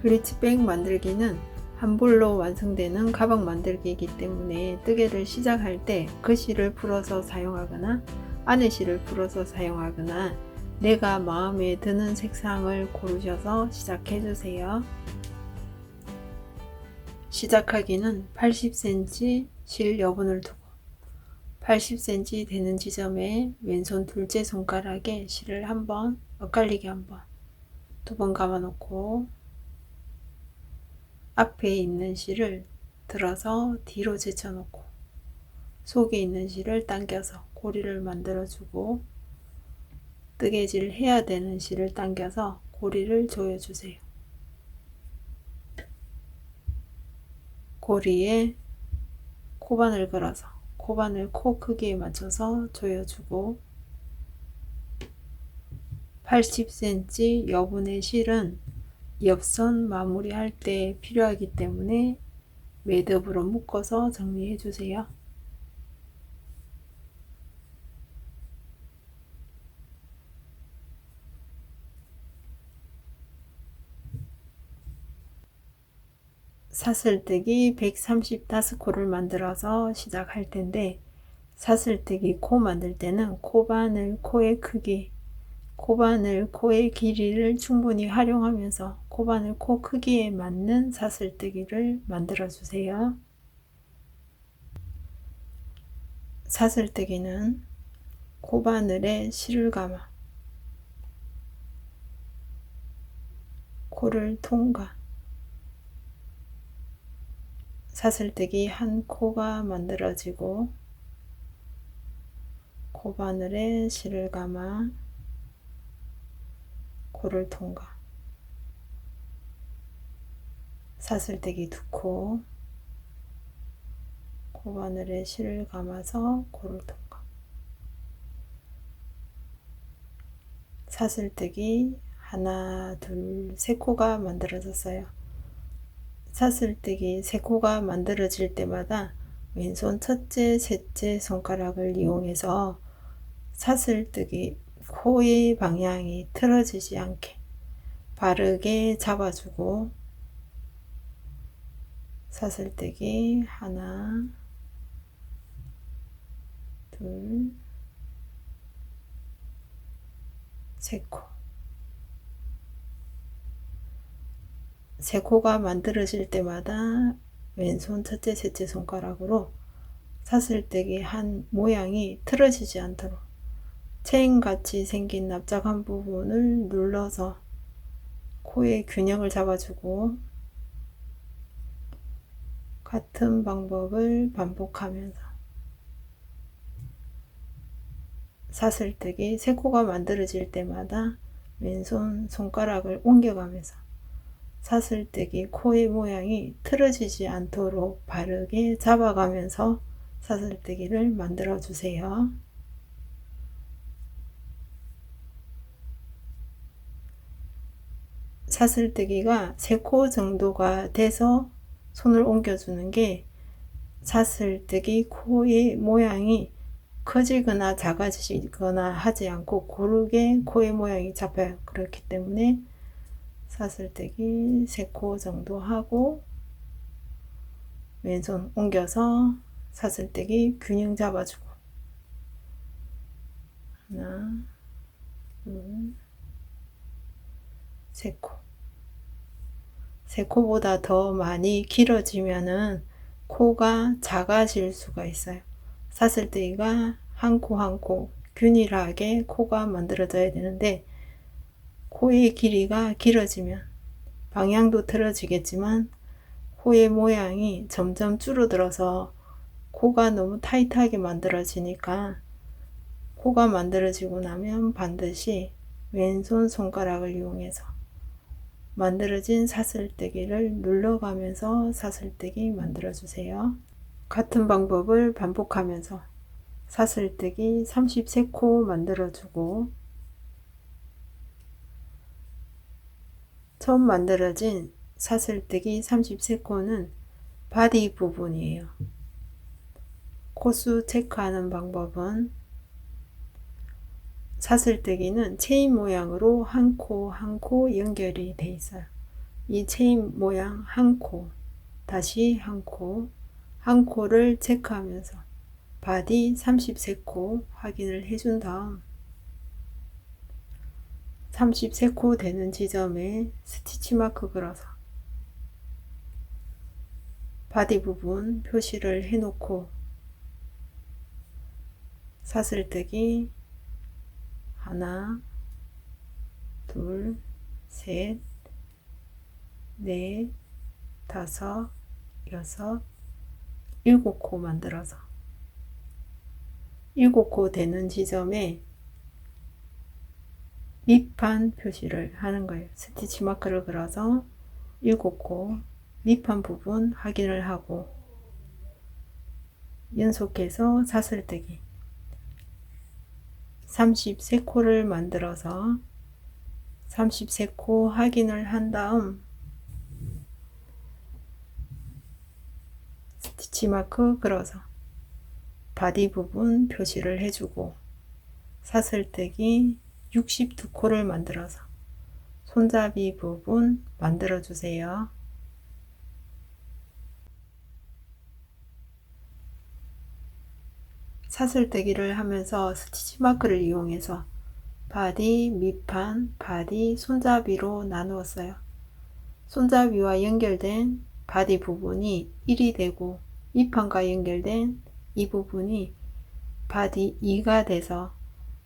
블리츠백 만들기는 한 볼로 완성되는 가방 만들기이기 때문에 뜨개를 시작할 때 글씨를 풀어서 사용하거나 안에 실을 풀어서 사용하거나 내가 마음에 드는 색상을 고르셔서 시작해 주세요. 시작하기는 80cm 실 여분을 두고 80cm 되는 지점에 왼손 둘째 손가락에 실을 한번 엇갈리게 한번 두 번 감아 놓고 앞에 있는 실을 들어서 뒤로 제쳐 놓고 속에 있는 실을 당겨서 고리를 만들어 주고 뜨개질 해야 되는 실을 당겨서 고리를 조여 주세요. 고리에 코바늘 걸어서 코바늘 코 크기에 맞춰서 조여주고 80cm 여분의 실은 옆선 마무리할 때 필요하기 때문에 매듭으로 묶어서 정리해 주세요. 사슬뜨기 135코를 만들어서 시작할 텐데 사슬뜨기 코 만들 때는 코바늘 코의 크기, 코바늘 코의 길이를 충분히 활용하면서 코바늘 코 크기에 맞는 사슬뜨기를 만들어 주세요. 사슬뜨기는 코바늘에 실을 감아 코를 통과 사슬뜨기 한 코가 만들어지고 코바늘에 실을 감아 코를 통과 사슬뜨기 두 코 코바늘에 실을 감아서 코를 통과 사슬뜨기 하나 둘 세 코가 만들어졌어요. 사슬뜨기 세 코가 만들어질 때마다 왼손 첫째 셋째 손가락을 이용해서 사슬뜨기 코의 방향이 틀어지지 않게 바르게 잡아주고 사슬뜨기 하나 둘 세 코 세 코가 만들어질 때마다 왼손 첫째 셋째 손가락으로 사슬뜨기 한 모양이 틀어지지 않도록 체인같이 생긴 납작한 부분을 눌러서 코의 균형을 잡아주고 같은 방법을 반복하면서 사슬뜨기 세 코가 만들어질 때마다 왼손 손가락을 옮겨가면서 사슬뜨기 코의 모양이 틀어지지 않도록 바르게 잡아가면서 사슬뜨기를 만들어 주세요. 사슬뜨기가 3코 정도가 돼서 손을 옮겨주는 게 사슬뜨기 코의 모양이 커지거나 작아지거나 하지 않고 고르게 코의 모양이 잡혀요. 그렇기 때문에 사슬뜨기 3코 정도 하고 왼손 옮겨서 사슬뜨기 균형 잡아주고 하나 둘 세 코 세 코보다 더 많이 길어지면은 코가 작아질 수가 있어요. 사슬뜨기가 한 코 한 코 균일하게 코가 만들어져야 되는데 코의 길이가 길어지면 방향도 틀어지겠지만 코의 모양이 점점 줄어들어서 코가 너무 타이트하게 만들어지니까 코가 만들어지고 나면 반드시 왼손 손가락을 이용해서 만들어진 사슬뜨기를 눌러가면서 사슬뜨기 만들어 주세요. 같은 방법을 반복하면서 사슬뜨기 33코 만들어 주고 처음 만들어진 사슬뜨기 33코는 바디 부분이에요. 코수 체크하는 방법은 사슬뜨기는 체인 모양으로 한 코 한 코 연결이 돼 있어요. 이 체인 모양 한 코, 다시 한 코, 한 코를 체크하면서 바디 33코 확인을 해준 다음 33코 되는 지점에 스티치 마크 걸어서 바디 부분 표시를 해놓고 사슬뜨기 하나, 둘, 셋, 넷, 다섯, 여섯, 7코 만들어서 7코 되는 지점에 밑판 표시를 하는 거예요. 스티치 마크를 걸어서 7코 밑판 부분 확인을 하고 연속해서 사슬뜨기 33코를 만들어서 33코 확인을 한 다음 스티치 마크 걸어서 바디 부분 표시를 해주고 사슬뜨기 62코를 만들어서 손잡이 부분 만들어 주세요. 사슬뜨기를 하면서 스티치 마크를 이용해서 바디, 밑판, 바디, 손잡이로 나누었어요. 손잡이와 연결된 바디 부분이 1이 되고 밑판과 연결된 이 부분이 바디 2가 돼서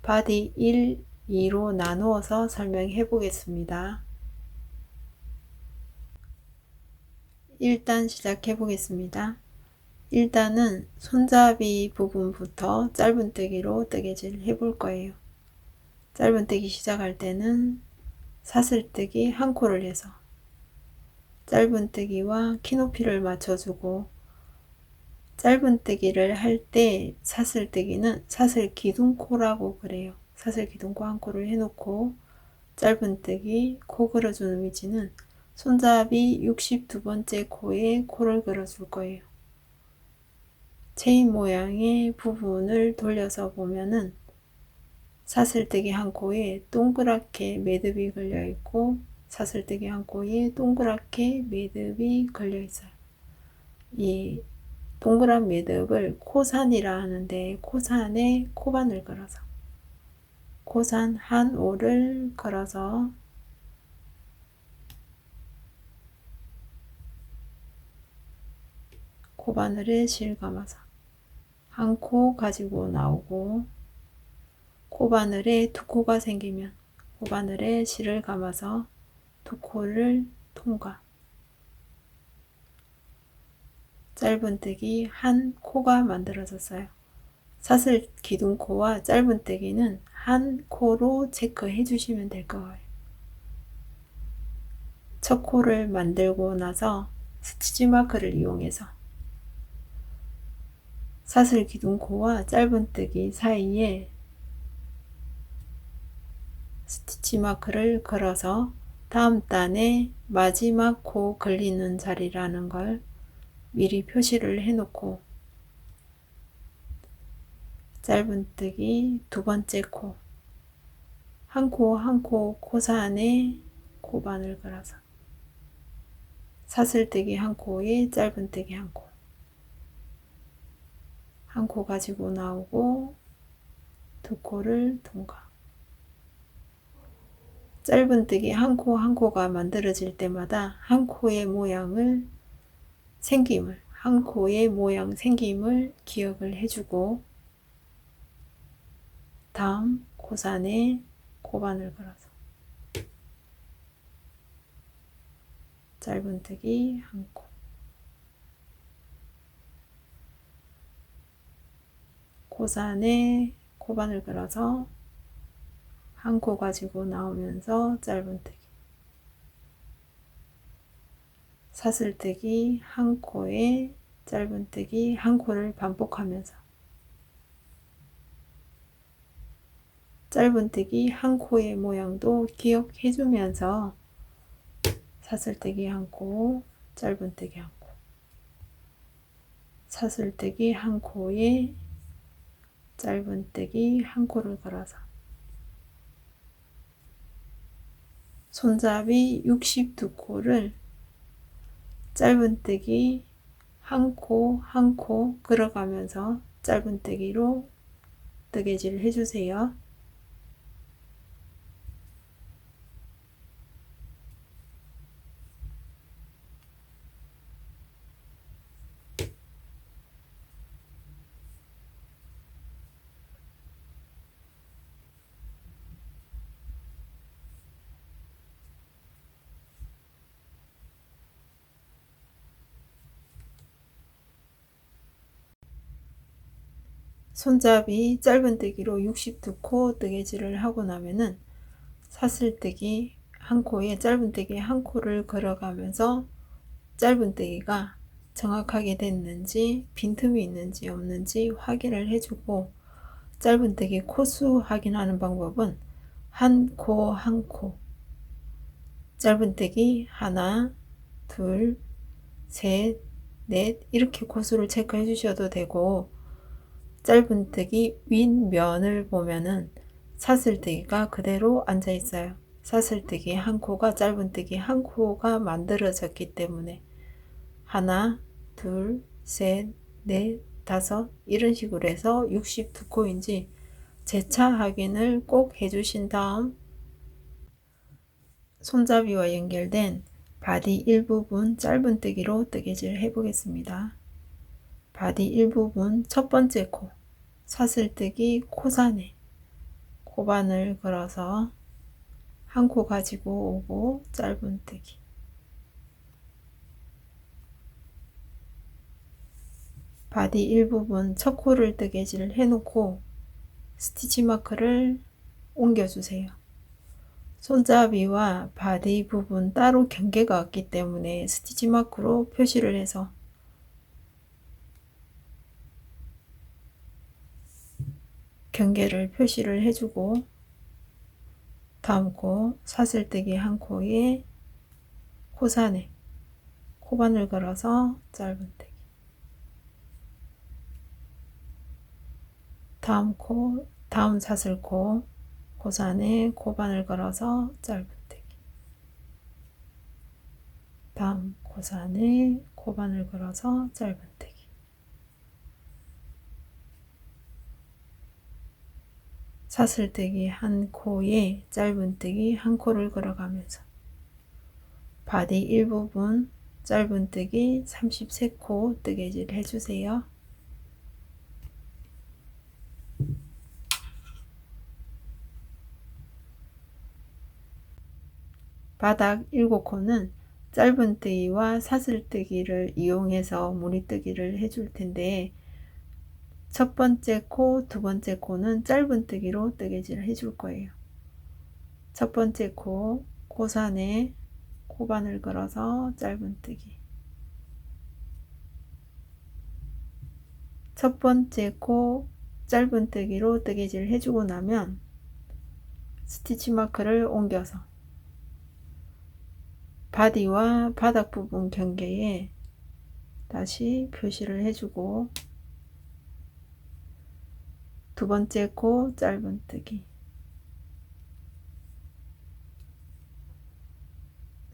바디 1, 2로 나누어서 설명해 보겠습니다. 일단 시작해 보겠습니다. 일단은 손잡이 부분부터 짧은뜨기로 뜨개질 해볼 거예요. 짧은뜨기 시작할 때는 사슬뜨기 한 코를 해서 짧은뜨기와 키높이를 맞춰주고 짧은뜨기를 할 때 사슬뜨기는 사슬 기둥코라고 그래요. 사슬 기둥코 한 코를 해놓고 짧은뜨기 코 그려주는 위치는 손잡이 62번째 코에 코를 그려줄 거예요. 체인 모양의 부분을 돌려서 보면은 사슬뜨기 한 코에 동그랗게 매듭이 걸려 있고 사슬뜨기 한 코에 동그랗게 매듭이 걸려 있어요. 이 동그란 매듭을 코산이라 하는데 코산에 코바늘 걸어서 코산 한 오를 걸어서 코바늘에 실 감아서 한 코 가지고 나오고 코바늘에 두 코가 생기면 코바늘에 실을 감아서 두 코를 통과 짧은뜨기 한 코가 만들어졌어요. 사슬 기둥코와 짧은뜨기는 한 코로 체크해 주시면 될 거예요. 첫 코를 만들고 나서 스티치 마크를 이용해서 사슬 기둥코와 짧은뜨기 사이에 스티치 마크를 걸어서 다음 단에 마지막 코 걸리는 자리라는 걸 미리 표시를 해 놓고 짧은뜨기 두 번째 코 한 코 한 코 코산에 코바늘 걸어서 사슬뜨기 한 코에 짧은뜨기 한 코 한 코 가지고 나오고 두 코를 통과 짧은뜨기 한 코 한 코가 만들어질 때마다 한 코의 모양을 생김을 한 코의 모양 생김을 기억을 해주고 다음 코산에 코바늘 걸어서 짧은뜨기 한 코 코산에 코바늘 걸어서 한 코 가지고 나오면서 짧은뜨기 사슬뜨기 한 코에 짧은뜨기 한 코를 반복하면서 짧은뜨기 한 코의 모양도 기억해 주면서 사슬뜨기 한 코, 짧은뜨기 한 코 사슬뜨기 한 코에 짧은뜨기 한 코를 걸어서 손잡이 62코를 짧은뜨기 한 코 한 코 걸어가면서 짧은뜨기로 뜨개질을 해주세요. 손잡이 짧은뜨기로 62코 뜨개질을 하고 나면은 사슬뜨기 한 코에 짧은뜨기 한 코를 걸어가면서 짧은뜨기가 정확하게 됐는지 빈틈이 있는지 없는지 확인을 해주고, 짧은뜨기 코수 확인하는 방법은 한 코 한 코 짧은뜨기 하나 둘 셋 넷 이렇게 코수를 체크해 주셔도 되고, 짧은뜨기 윗면을 보면은 사슬뜨기가 그대로 앉아 있어요. 사슬뜨기 한 코가 짧은뜨기 한 코가 만들어졌기 때문에 하나 둘 셋 넷 다섯 이런 식으로 해서 62코인지 재차 확인을 꼭 해주신 다음 손잡이와 연결된 바디 일부분 짧은뜨기로 뜨개질 해보겠습니다. 바디 일부분 첫 번째 코 사슬뜨기 코산에 코반을 걸어서 한 코 가지고 오고 짧은뜨기, 바디 일부분 첫 코를 뜨개질 해놓고 스티치 마크를 옮겨주세요. 손잡이와 바디 부분 따로 경계가 없기 때문에 스티치 마크로 표시를 해서 경계를 표시를 해주고, 다음 코 사슬뜨기 한 코에 코산에 코반을 걸어서 짧은뜨기, 다음 코 다음 사슬코 코산에 코반을 걸어서 짧은뜨기, 다음 코산에 코반을 걸어서 짧은뜨기, 사슬뜨기 한 코에 짧은뜨기 한 코를 걸어가면서 바디 일부분 짧은뜨기 33코 뜨개질 해주세요. 바닥 7코는 짧은뜨기와 사슬뜨기를 이용해서 무늬뜨기를 해줄 텐데, 첫 번째 코, 두 번째 코는 짧은뜨기로 뜨개질을 해줄 거예요. 첫 번째 코, 코산에 코반을 걸어서 짧은뜨기, 첫 번째 코 짧은뜨기로 뜨개질을 해주고 나면 스티치 마크를 옮겨서 바디와 바닥 부분 경계에 다시 표시를 해주고, 두 번째 코 짧은뜨기,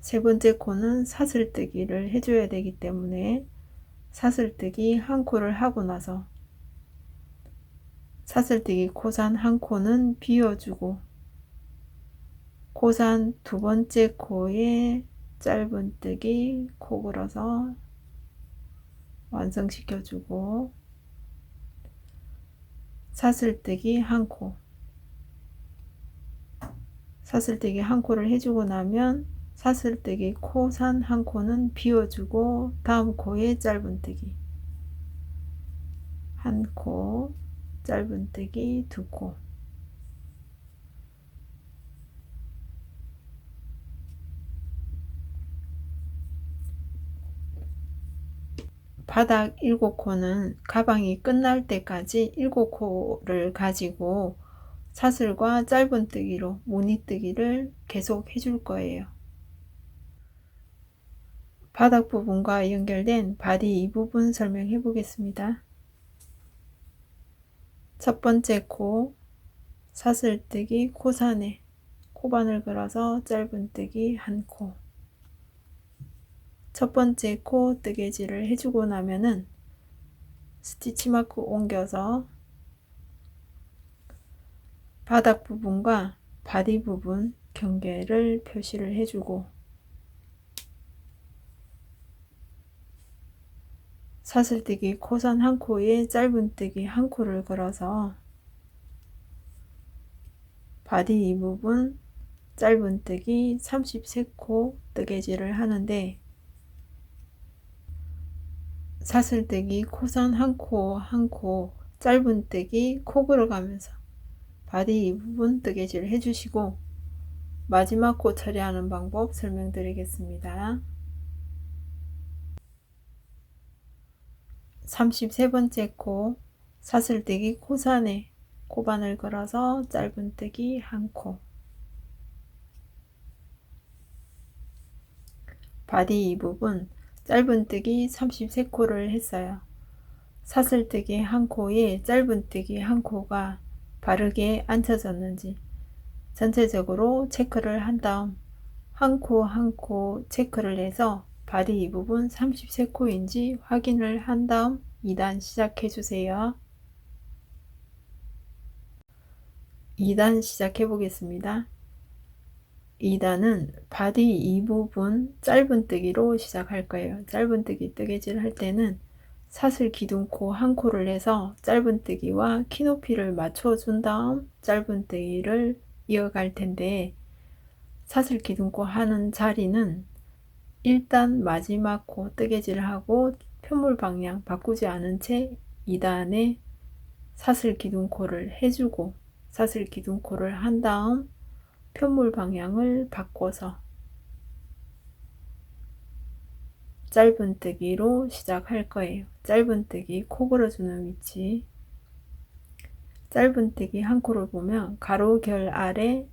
세 번째 코는 사슬뜨기를 해줘야 되기 때문에 사슬뜨기 한 코를 하고 나서 사슬뜨기 코산 한 코는 비워주고, 코산 두 번째 코에 짧은뜨기 코 걸어서 완성시켜주고, 사슬뜨기 한 코, 사슬뜨기 한 코를 해주고 나면 사슬뜨기 코산 한 코는 비워주고, 다음 코에 짧은뜨기 한 코, 짧은뜨기 두 코, 바닥 7코는 가방이 끝날 때까지 7코를 가지고 사슬과 짧은뜨기로 무늬뜨기를 계속 해줄 거예요. 바닥 부분과 연결된 바디 이 부분 설명해 보겠습니다. 첫 번째 코 사슬뜨기 코산에 코바늘 걸어서 짧은뜨기 한 코. 첫 번째 코 뜨개질을 해주고 나면은 스티치 마크 옮겨서 바닥 부분과 바디 부분 경계를 표시를 해주고 사슬뜨기 코선 한 코에 짧은뜨기 한 코를 걸어서 바디 이 부분 짧은뜨기 33코 뜨개질을 하는데 사슬뜨기 코선 한 코 한 코 짧은뜨기 코 걸어가면서 바디 이 부분 뜨개질 해주시고 마지막 코 처리하는 방법 설명드리겠습니다. 33번째 코 사슬뜨기 코선에 코바늘 걸어서 짧은뜨기 한 코. 바디 이 부분 짧은뜨기 33코를 했어요. 사슬뜨기 한 코에 짧은뜨기 한 코가 바르게 앉혀졌는지 전체적으로 체크를 한 다음 한 코 한 코 체크를 해서 바디 이 부분 33코인지 확인을 한 다음 2단 시작해 주세요. 2단 시작해 보겠습니다. 2단은 바디 이 부분 짧은뜨기로 시작할 거예요. 짧은뜨기 뜨개질 할 때는 사슬 기둥코 한 코를 해서 짧은뜨기와 키높이를 맞춰준 다음 짧은뜨기를 이어갈 텐데 사슬 기둥코 하는 자리는 일단 마지막 코 뜨개질을 하고 편물 방향 바꾸지 않은 채 2단에 사슬 기둥코를 해주고 사슬 기둥코를 한 다음 편물 방향을 바꿔서 짧은뜨기로 시작할 거예요. 짧은뜨기 코 걸어주는 위치 짧은뜨기 한 코를 보면 가로 결 아래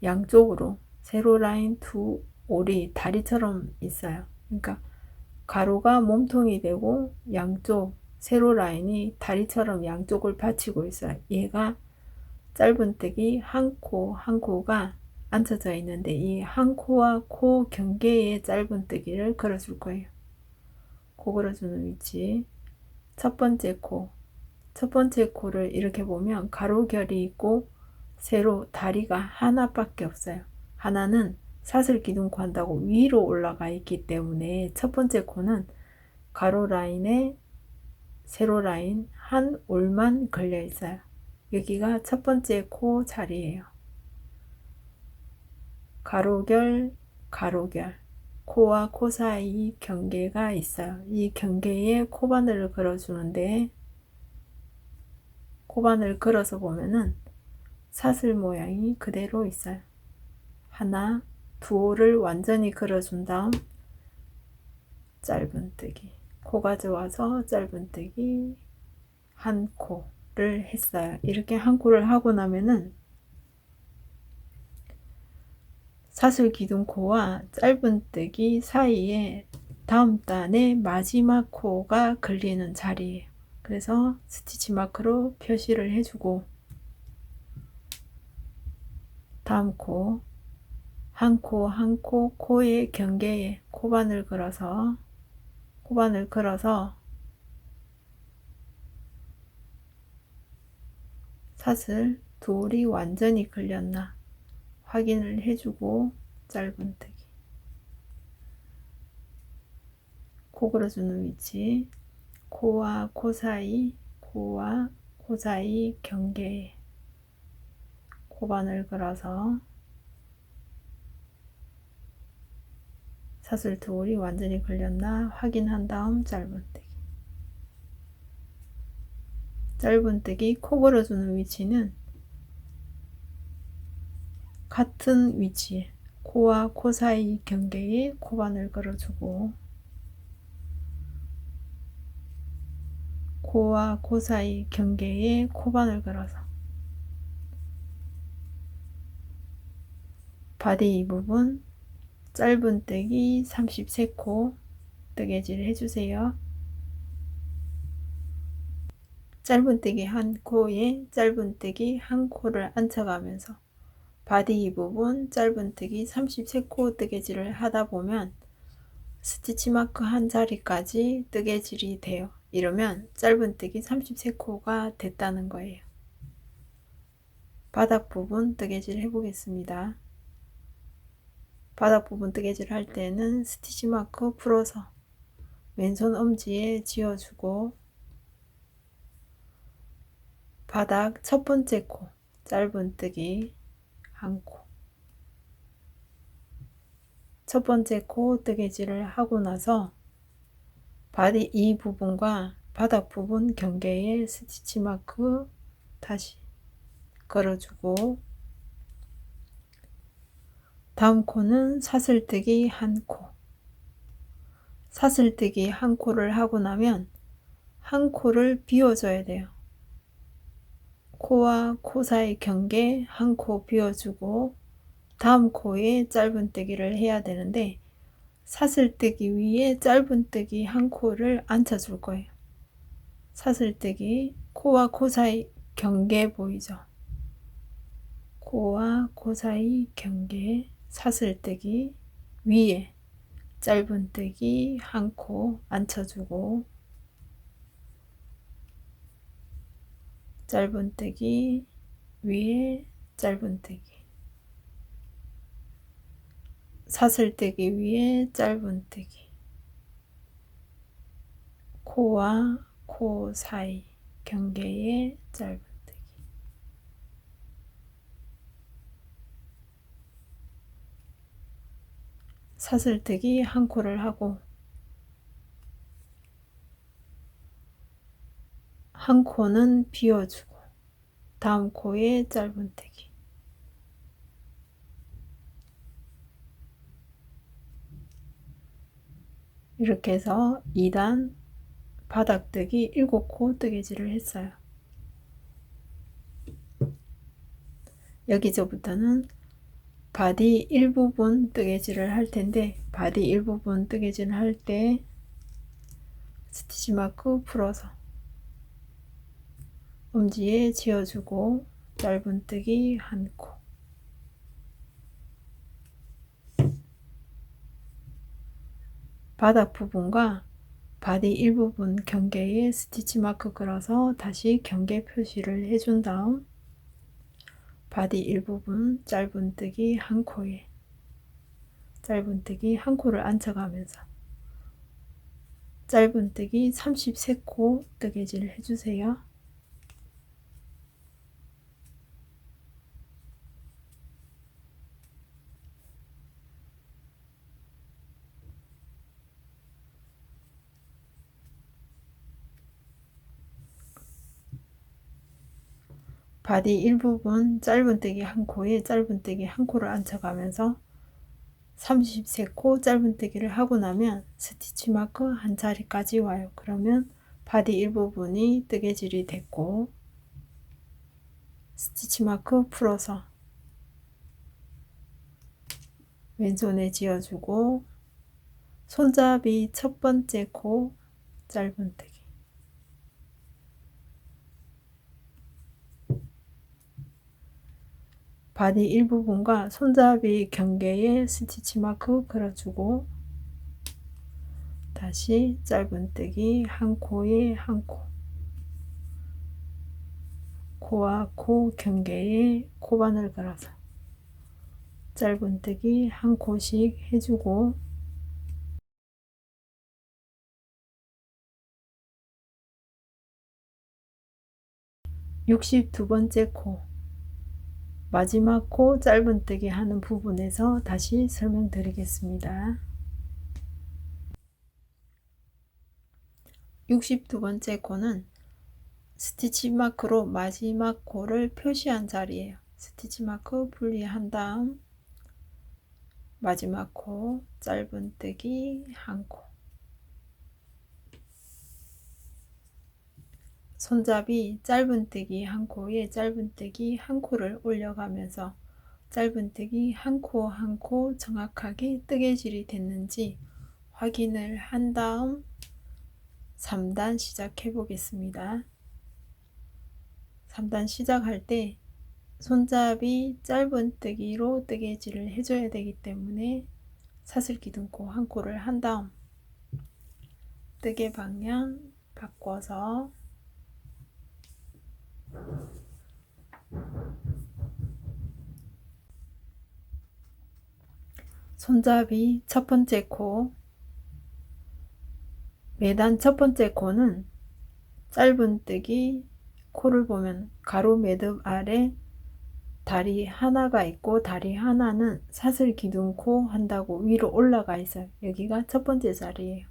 양쪽으로 세로 라인 두 올이 다리처럼 있어요. 그러니까 가로가 몸통이 되고 양쪽 세로 라인이 다리처럼 양쪽을 받치고 있어요. 얘가 짧은뜨기 한 코 한 코가 앉혀져 있는데 이 한 코와 코 경계에 짧은뜨기를 걸어줄 거예요. 코 걸어주는 위치 첫 번째 코를 이렇게 보면 가로결이 있고 세로 다리가 하나밖에 없어요. 하나는 사슬 기둥코 한다고 위로 올라가 있기 때문에 첫 번째 코는 가로 라인에 세로 라인 한 올만 걸려 있어요. 여기가 첫 번째 코 자리예요. 가로결, 가로결, 코와 코 사이 경계가 있어요. 이 경계에 코바늘을 걸어주는데 코바늘 걸어서 보면은 사슬 모양이 그대로 있어요. 하나, 두 올을 완전히 걸어준 다음 짧은뜨기, 코 가져와서 짧은뜨기 한 코를 했어요. 이렇게 한 코를 하고 나면은 사슬 기둥코와 짧은뜨기 사이에 다음 단의 마지막 코가 걸리는 자리예요. 그래서 스티치 마크로 표시를 해주고 다음 코 한 코 한 코 코의 경계에 코바늘 걸어서 사슬 두 올이 완전히 걸렸나 확인을 해주고 짧은뜨기 코 걸어주는 위치 코와 코 사이 경계에 코바늘 걸어서 사슬 두 올이 완전히 걸렸나 확인한 다음 짧은뜨기 코 걸어주는 위치는 같은 위치에 코와 코 사이 경계에 코바늘 걸어주고 코와 코 사이 경계에 코바늘 걸어서 바디 이 부분 짧은뜨기 33코 뜨개질 해주세요. 짧은뜨기 한 코에 짧은뜨기 한 코를 앉혀가면서 바디 이 부분 짧은뜨기 33코 뜨개질을 하다 보면 스티치 마크 한 자리까지 뜨개질이 돼요. 이러면 짧은뜨기 33코가 됐다는 거예요. 바닥 부분 뜨개질 해보겠습니다. 바닥 부분 뜨개질 할 때는 스티치 마크 풀어서 왼손 엄지에 지어주고 바닥 첫 번째 코 짧은뜨기 한 코, 첫 번째 코 뜨개질을 하고 나서 바디 이 부분과 바닥 부분 경계에 스티치 마크 다시 걸어주고 다음 코는 사슬뜨기 한 코, 사슬뜨기 한 코를 하고 나면 한 코를 비워줘야 돼요. 코와 코 사이 경계 한 코 비워주고 다음 코에 짧은뜨기를 해야 되는데 사슬뜨기 위에 짧은뜨기 한 코를 앉혀줄 거예요. 사슬뜨기 코와 코 사이 경계 보이죠? 코와 코 사이 경계 사슬뜨기 위에 짧은뜨기 한 코 앉혀주고 짧은뜨기 위에 짧은뜨기 사슬뜨기 위에 짧은뜨기 코와 코 사이 경계에 짧은뜨기 사슬뜨기 한 코를 하고 한 코는 비워주고 다음 코에 짧은뜨기 이렇게 해서 2단 바닥뜨기 7코 뜨개질을 했어요. 여기서부터는 바디 일부분 뜨개질을 할 텐데 바디 일부분 뜨개질을 할 때 스티치 마크 풀어서 엄지에 지어주고 짧은뜨기 한 코 바닥 부분과 바디 일부분 경계에 스티치 마크 걸어서 다시 경계 표시를 해준 다음 바디 일부분 짧은뜨기 한 코에 짧은뜨기 한 코를 앉혀가면서 짧은뜨기 33코 뜨개질을 해주세요. 바디 일부분 짧은뜨기 한 코에 짧은뜨기 한 코를 앉혀가면서 33코 짧은뜨기를 하고 나면 스티치 마크 한 자리까지 와요. 그러면 바디 일부분이 뜨개질이 됐고 스티치 마크 풀어서 왼손에 지어주고 손잡이 첫 번째 코 짧은뜨기 바디 일부분과 손잡이 경계에 스티치 마크 걸어주고 다시 짧은뜨기 한 코에 한 코 코와 코 경계에 코바늘 걸어서 짧은뜨기 한 코씩 해주고 62번째 코 마지막 코 짧은뜨기 하는 부분에서 다시 설명드리겠습니다. 62번째 코는 스티치 마크로 마지막 코를 표시한 자리예요. 스티치 마크 분리한 다음 마지막 코 짧은뜨기 한 코 손잡이 짧은뜨기 한 코에 짧은뜨기 한 코를 올려가면서 짧은뜨기 한 코 한 코 정확하게 뜨개질이 됐는지 확인을 한 다음 3단 시작해 보겠습니다. 3단 시작할 때 손잡이 짧은뜨기로 뜨개질을 해줘야 되기 때문에 사슬 기둥코 한 코를 한 다음 뜨개 방향 바꿔서 손잡이 첫 번째 코, 매단 첫 번째 코는 짧은뜨기 코를 보면 가로 매듭 아래 다리 하나가 있고 다리 하나는 사슬 기둥코 한다고 위로 올라가 있어요. 여기가 첫 번째 자리예요.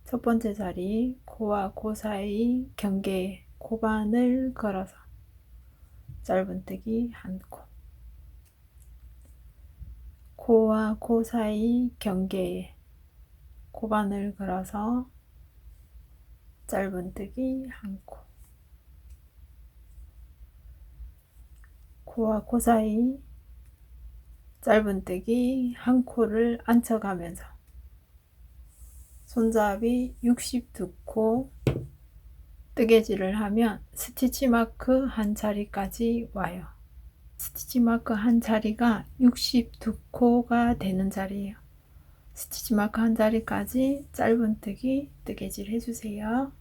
첫 번째 자리 코와 코 사이 경계에 코반을 걸어서 짧은뜨기 한 코, 코와 코 사이 경계에 코반을 걸어서 짧은뜨기 한 코, 코와 코 사이 짧은뜨기 한 코를 앉혀가면서 손잡이 62코 뜨개질을 하면 스티치 마크 한 자리까지 와요. 스티치 마크 한 자리가 62코가 되는 자리예요. 스티치 마크 한 자리까지 짧은뜨기 뜨개질 해주세요.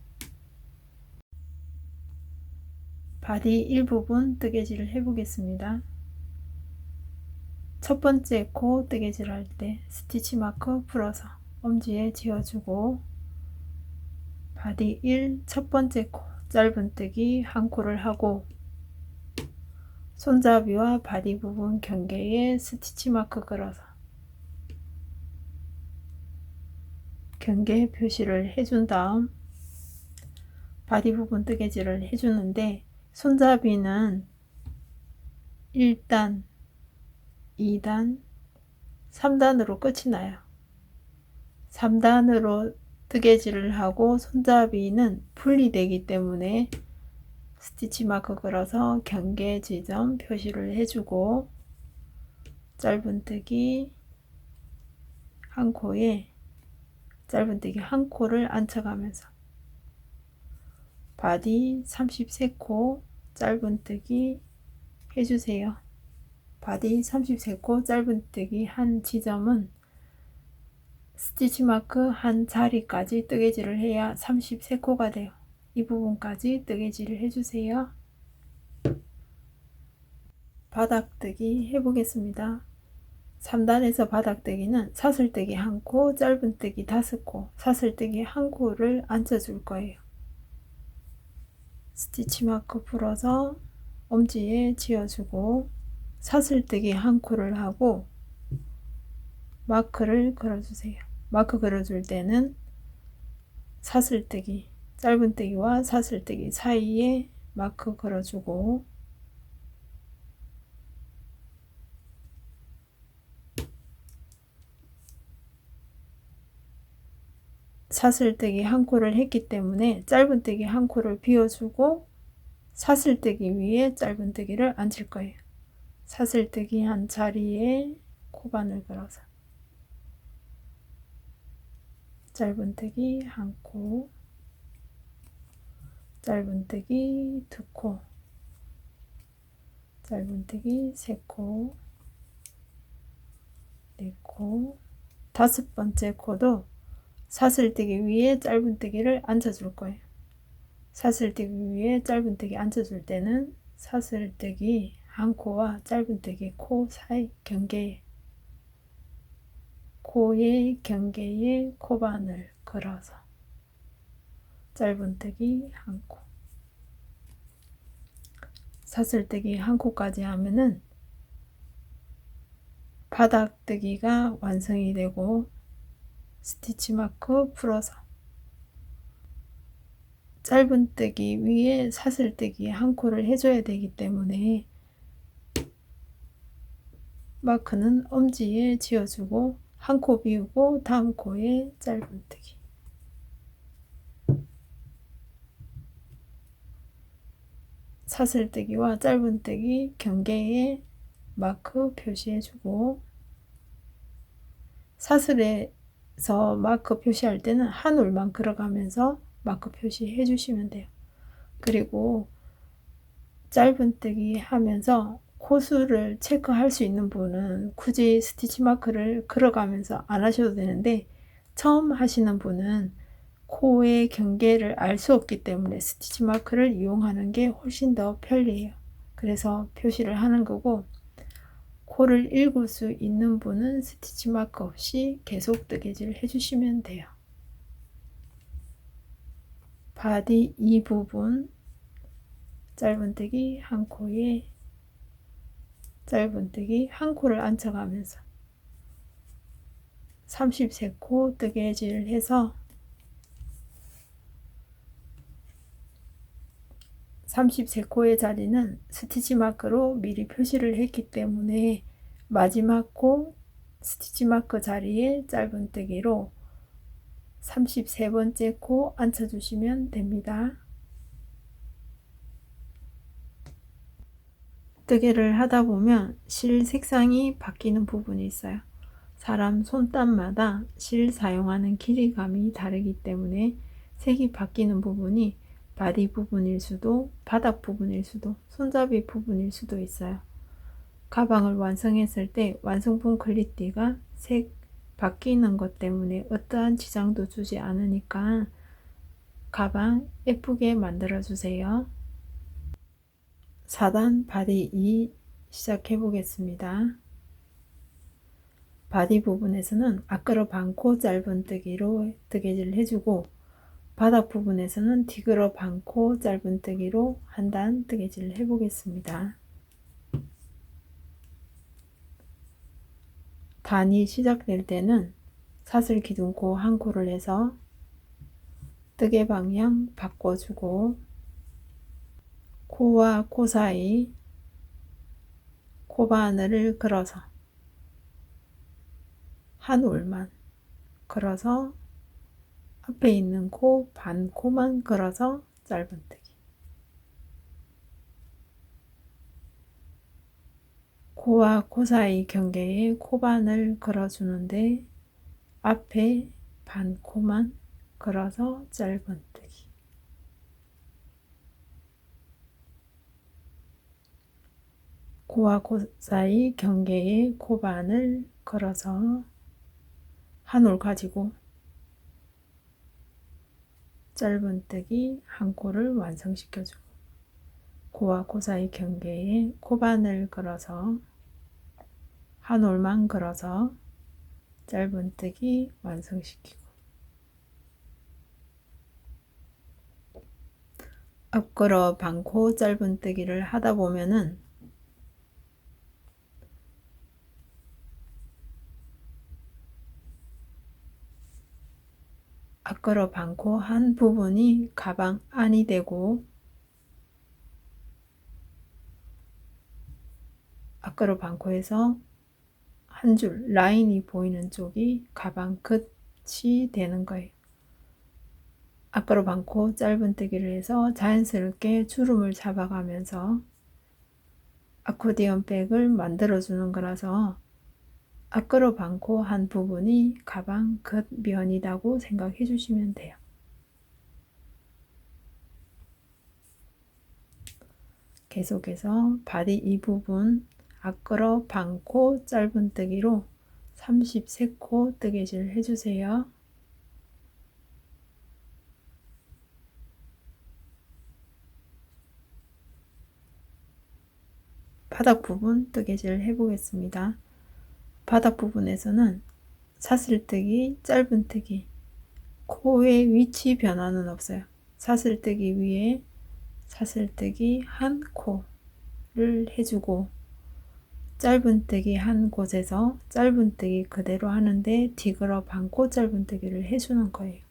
바디 일부분 뜨개질을 해보겠습니다. 첫 번째 코 뜨개질 할 때 스티치 마크 풀어서 엄지에 지어주고 바디 1 첫 번째 코 짧은뜨기 한 코를 하고 손잡이와 바디 부분 경계에 스티치 마크 걸어서 경계 표시를 해준 다음 바디 부분 뜨개질을 해주는데 손잡이는 1단, 2단, 3단으로 끝이 나요. 3단으로 뜨개질을 하고 손잡이는 분리되기 때문에 스티치 마크 걸어서 경계 지점 표시를 해주고 짧은뜨기 한 코에 짧은뜨기 한 코를 앉혀가면서 바디 33코 짧은뜨기 해주세요. 바디 33코 짧은뜨기 한 지점은 스티치 마크 한 자리까지 뜨개질을 해야 33코가 돼요. 이 부분까지 뜨개질을 해주세요. 바닥뜨기 해보겠습니다. 3단에서 바닥뜨기는 사슬뜨기 한 코, 짧은뜨기 5코, 사슬뜨기 한 코를 앉혀줄 거예요. 스티치 마크 풀어서 엄지에 지어주고 사슬뜨기 한 코를 하고 마크를 걸어주세요. 마크 걸어줄 때는 사슬뜨기, 짧은뜨기와 사슬뜨기 사이에 마크 걸어주고 사슬뜨기 한 코를 했기 때문에 짧은뜨기 한 코를 비워주고 사슬뜨기 위에 짧은뜨기를 앉힐 거예요. 사슬뜨기 한 자리에 코반을 걸어서 짧은뜨기 한 코, 짧은뜨기 두 코, 짧은뜨기 세 코, 네 코, 다섯 번째 코도 사슬뜨기 위에 짧은뜨기를 앉혀줄 거예요. 사슬뜨기 위에 짧은뜨기 앉혀줄 때는 사슬뜨기 한 코와 짧은뜨기 코 사이 경계에 코의 경계에 코반을 걸어서 짧은뜨기 한 코, 사슬뜨기 한 코까지 하면은 바닥뜨기가 완성이 되고 스티치 마크 풀어서 짧은뜨기 위에 사슬뜨기 한 코를 해줘야 되기 때문에 마크는 엄지에 지어주고 한 코 비우고 다음 코에 짧은뜨기, 사슬뜨기와 짧은뜨기 경계에 마크 표시해주고 사슬에서 마크 표시할 때는 한 올만 걸어가면서 마크 표시해 주시면 돼요. 그리고 짧은뜨기 하면서 코수를 체크할 수 있는 분은 굳이 스티치 마크를 걸어가면서 안 하셔도 되는데, 처음 하시는 분은 코의 경계를 알 수 없기 때문에 스티치 마크를 이용하는 게 훨씬 더 편리해요. 그래서 표시를 하는 거고, 코를 읽을 수 있는 분은 스티치 마크 없이 계속 뜨개질 해주시면 돼요. 바디 이 부분 짧은뜨기 한 코에 짧은뜨기 한 코를 앉혀가면서 33코 뜨개질 해서 33코의 자리는 스티치 마크로 미리 표시를 했기 때문에 마지막 코 스티치 마크 자리에 짧은뜨기로 33번째 코 앉혀주시면 됩니다. 뜨개를 하다 보면 실 색상이 바뀌는 부분이 있어요. 사람 손땀마다 실 사용하는 길이감이 다르기 때문에 색이 바뀌는 부분이 바디 부분일 수도, 바닥 부분일 수도, 손잡이 부분일 수도 있어요. 가방을 완성했을 때 완성품 클리띠가 색 바뀌는 것 때문에 어떠한 지장도 주지 않으니까 가방 예쁘게 만들어 주세요. 4단 바디 2 시작해 보겠습니다. 바디 부분에서는 앞걸어 반코 짧은뜨기로 뜨개질을 해주고, 바닥 부분에서는 뒤걸어 반코 짧은뜨기로 한 단 뜨개질을 해보겠습니다. 단이 시작될 때는 사슬 기둥코 한 코를 해서 뜨개 방향 바꿔주고, 코와 코 사이 코바늘을 걸어서 한 올만 걸어서 앞에 있는 코 반 코만 걸어서 짧은뜨기, 코와 코 사이 경계에 코반을 걸어주는데 앞에 반 코만 걸어서 짧은뜨기, 코와 코 사이 경계에 코반을 걸어서 한 올 가지고 짧은뜨기 한 코를 완성시켜주고, 코와 코 사이 경계에 코반을 걸어서 한 올만 걸어서 짧은뜨기 완성시키고, 앞걸어 반코 짧은뜨기를 하다 보면은 앞걸어 반코 한 부분이 가방 안이 되고, 앞걸어 반코에서 한 줄 라인이 보이는 쪽이 가방 끝이 되는 거예요. 앞걸어 반코 짧은뜨기를 해서 자연스럽게 주름을 잡아가면서 아코디언 백을 만들어 주는 거라서 앞걸어 반코 한 부분이 가방 끝 면이라고 생각해 주시면 돼요. 계속해서 바디 이 부분 앞걸어 반코 짧은뜨기로 33코 뜨개질 해주세요. 바닥 부분 뜨개질 해보겠습니다. 바닥 부분에서는 사슬뜨기, 짧은뜨기, 코의 위치 변화는 없어요. 사슬뜨기 위에 사슬뜨기 한 코를 해주고, 짧은뜨기 한 곳에서 짧은뜨기 그대로 하는데 뒤걸어 반코 짧은뜨기를 해주는 거예요.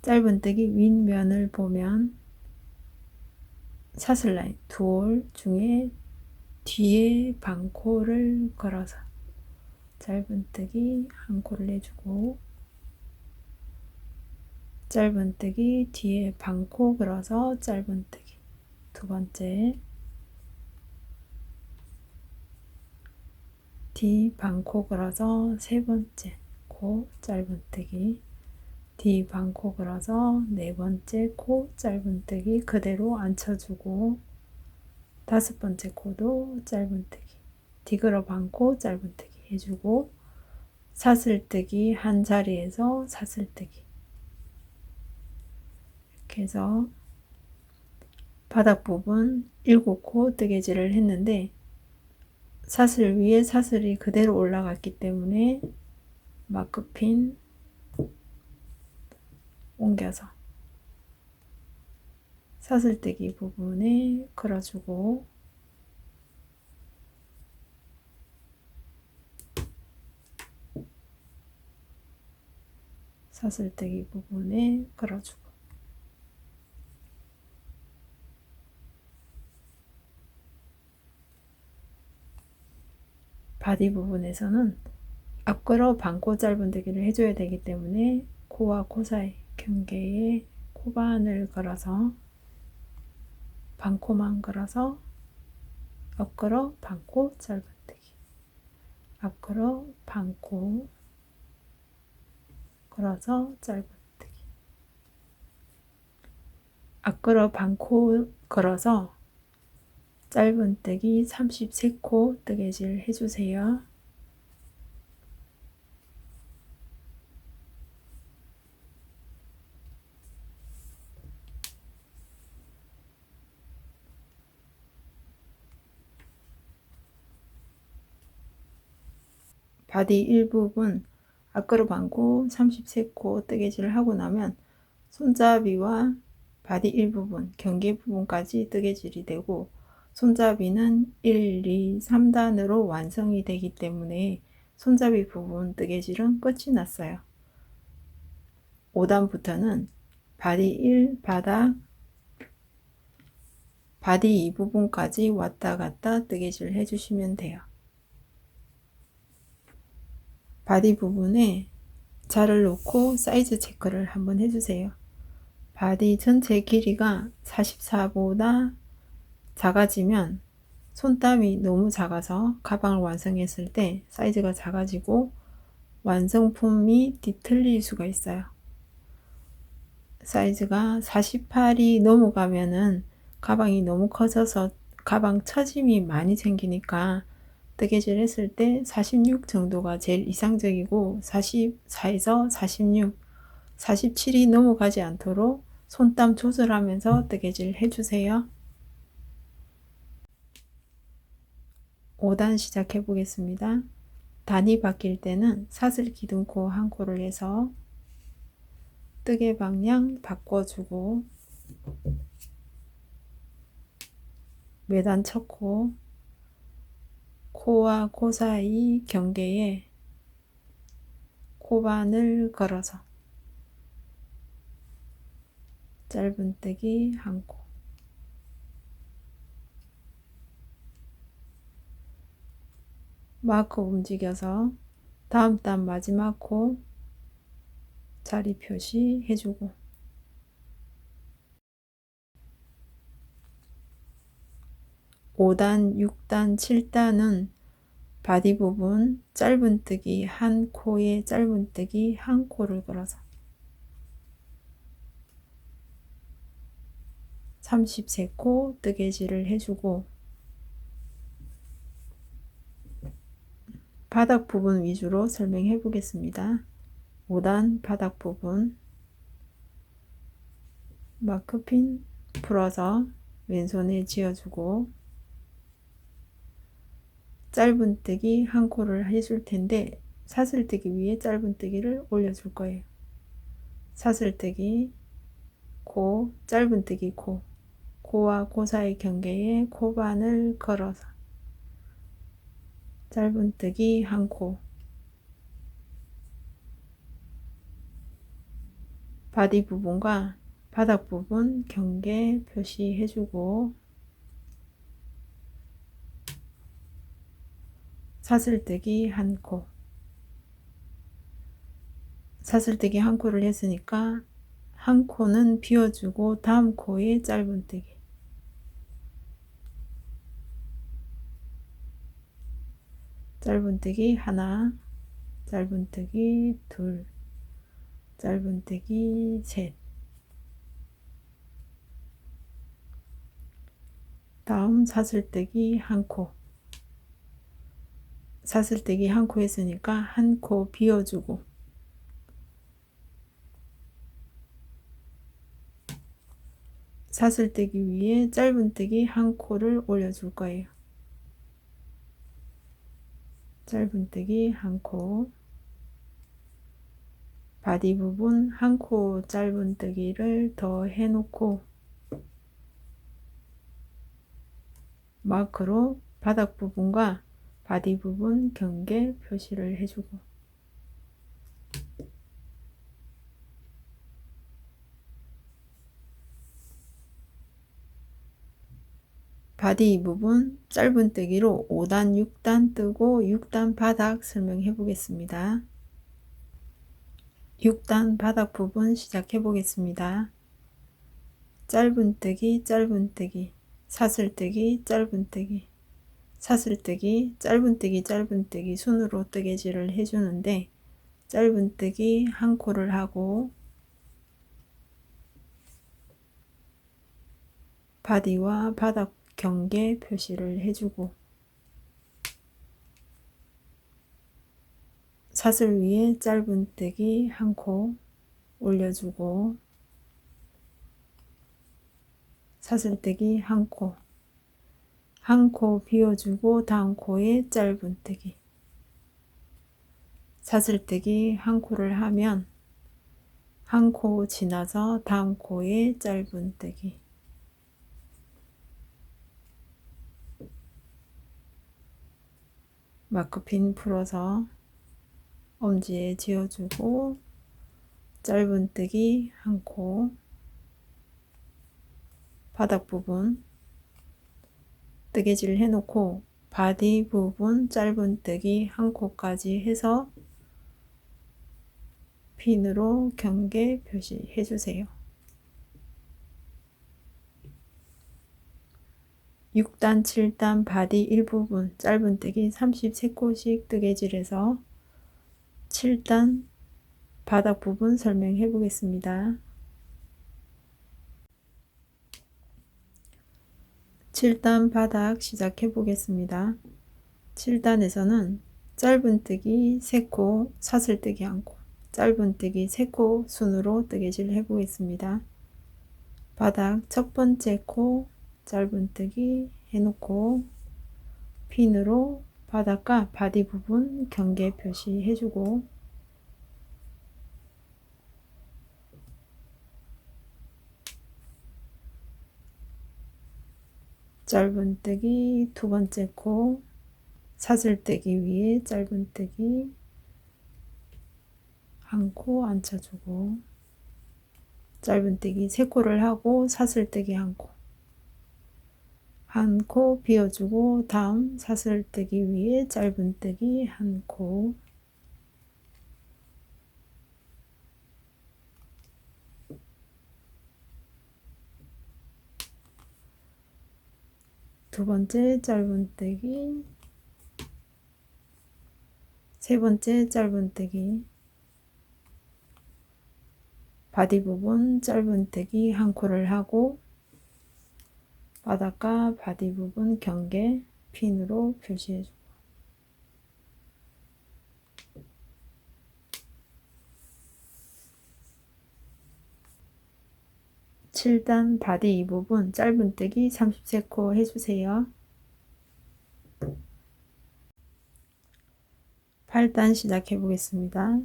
짧은뜨기 윗면을 보면 사슬 라인 두 올 중에 뒤에 반코를 걸어서 짧은뜨기 한 코를 해주고, 짧은뜨기 뒤에 반코 걸어서 짧은뜨기 두 번째, 뒤 반코 걸어서 세 번째 코 짧은뜨기, 뒤 반코 걸어서 네 번째 코 짧은뜨기 그대로 앉혀주고 다섯 번째 코도 짧은뜨기 뒤걸어 반코 짧은뜨기 해주고 사슬뜨기 한 자리에서 사슬뜨기 이렇게 해서 바닥 부분 7코 뜨개질을 했는데 사슬 위에 사슬이 그대로 올라갔기 때문에 마크핀 옮겨서 사슬뜨기 부분에 걸어주고 사슬뜨기 부분에 걸어주고 바디 부분에서는 앞걸어 반코 짧은뜨기를 해줘야 되기 때문에 코와 코 사이 경계에 코반을 걸어서 반코만 걸어서 앞걸어 반코 짧은뜨기 앞걸어 반코 걸어서 짧은뜨기 앞걸어 반코 걸어서 짧은뜨기 33코 뜨개질 해주세요. 바디 일부분 앞걸어 반코 33코 뜨개질을 하고 나면 손잡이와 바디 일부분 경계 부분까지 뜨개질이 되고 손잡이는 1, 2, 3단으로 완성이 되기 때문에 손잡이 부분 뜨개질은 끝이 났어요. 5단부터는 바디 1 바닥 바디 2 부분까지 왔다 갔다 뜨개질 해주시면 돼요. 바디 부분에 자를 놓고 사이즈 체크를 한번 해주세요. 바디 전체 길이가 44보다 작아지면 손땀이 너무 작아서 가방을 완성했을 때 사이즈가 작아지고 완성품이 뒤틀릴 수가 있어요. 사이즈가 48이 넘어가면은 가방이 너무 커져서 가방 처짐이 많이 생기니까 뜨개질 했을 때 46 정도가 제일 이상적이고 44에서 46, 47이 넘어가지 않도록 손땀 조절하면서 뜨개질 해주세요. 5단 시작해 보겠습니다. 단이 바뀔 때는 사슬 기둥코 한 코를 해서 뜨개 방향 바꿔주고 매단 첫 코, 코와 코 사이 경계에 코반을 걸어서 짧은뜨기 한 코, 마크 움직여서 다음 단 마지막 코 자리 표시 해주고 5단, 6단, 7단은 바디 부분 짧은뜨기 한 코에 짧은뜨기 한 코를 걸어서 33코 뜨개질을 해주고 바닥 부분 위주로 설명해 보겠습니다. 5단 바닥 부분 마크핀 풀어서 왼손에 쥐어주고 짧은뜨기 한 코를 해줄 텐데 사슬뜨기 위에 짧은뜨기를 올려줄 거예요. 사슬뜨기 코, 짧은뜨기 코, 코와 코 사이 경계에 코반을 걸어서 짧은뜨기 한 코, 바디 부분과 바닥 부분 경계 표시해주고 사슬뜨기 한 코, 사슬뜨기 한 코를 했으니까 한 코는 비워주고 다음 코에 짧은뜨기 짧은뜨기 하나, 짧은뜨기 둘, 짧은뜨기 셋. 다음 사슬뜨기 한 코. 사슬뜨기 한 코 했으니까 한 코 비워주고 사슬뜨기 위에 짧은뜨기 한 코를 올려줄 거예요. 짧은뜨기 한 코, 바디 부분 한 코 짧은뜨기를 더 해놓고 마크로 바닥 부분과 바디 부분 경계 표시를 해주고 바디 부분 짧은뜨기로 5단 6단 뜨고 6단 바닥 설명해 보겠습니다. 6단 바닥 부분 시작해 보겠습니다. 짧은뜨기 짧은뜨기 사슬뜨기 짧은뜨기 사슬뜨기 짧은뜨기 짧은뜨기 순으로 뜨개질을 해주는데 짧은뜨기 한 코를 하고 바디와 바닥 경계 표시를 해주고 사슬 위에 짧은뜨기 한 코 올려주고 사슬뜨기 한 코, 한 코 비워주고 다음 코에 짧은뜨기 사슬뜨기 한 코를 하면 한 코 지나서 다음 코에 짧은뜨기 마크핀 풀어서 엄지에 지어주고 짧은뜨기 한 코 바닥 부분 뜨개질 해놓고 바디 부분 짧은뜨기 한 코까지 해서 핀으로 경계 표시해 주세요. 6단 7단 바디 일부분 짧은뜨기 33코씩 뜨개질해서 7단 바닥 부분 설명해 보겠습니다. 7단 바닥 시작해 보겠습니다. 7단에서는 짧은뜨기 3코 사슬뜨기 1코 짧은뜨기 3코 순으로 뜨개질 해 보겠습니다. 바닥 첫 번째 코 짧은뜨기 해놓고 핀으로 바닥과 바디 부분 경계 표시해 주고 짧은뜨기 두 번째 코 사슬뜨기 위에 짧은뜨기 한 코 앉혀주고 짧은뜨기 3코를 하고 사슬뜨기 한 코 한 코 비워주고 다음 사슬뜨기 위에 짧은뜨기 한 코 두 번째 짧은뜨기 세 번째 짧은뜨기 바디 부분 짧은뜨기 한 코를 하고 바닥과 바디 부분 경계 핀으로 표시해 주고 7단 바디 이 부분 짧은뜨기 33코 해주세요. 8단 시작해 보겠습니다.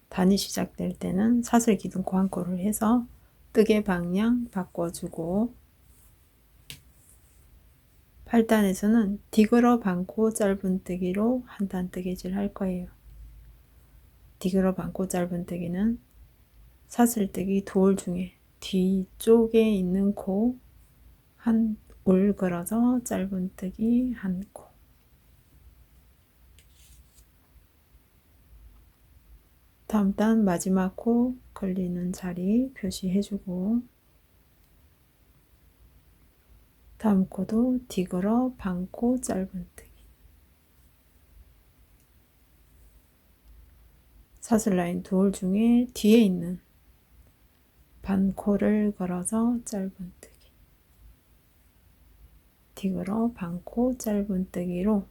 단이 시작될 때는 사슬 기둥코 한 코를 해서 뜨개 방향 바꿔주고 8단에서는 디그러 반코 짧은뜨기로 한 단 뜨개질 할 거예요. 디그러 반코 짧은뜨기는 사슬뜨기 두 올 중에 뒤쪽에 있는 코 한 올 걸어서 짧은뜨기 한 코 다음 단 마지막 코 걸리는 자리 표시해주고 다음 코도 디그러 반코 짧은뜨기 사슬 라인 두 올 중에 뒤에 있는 반코를 걸어서 짧은뜨기, 뒷으로 반코 짧은뜨기로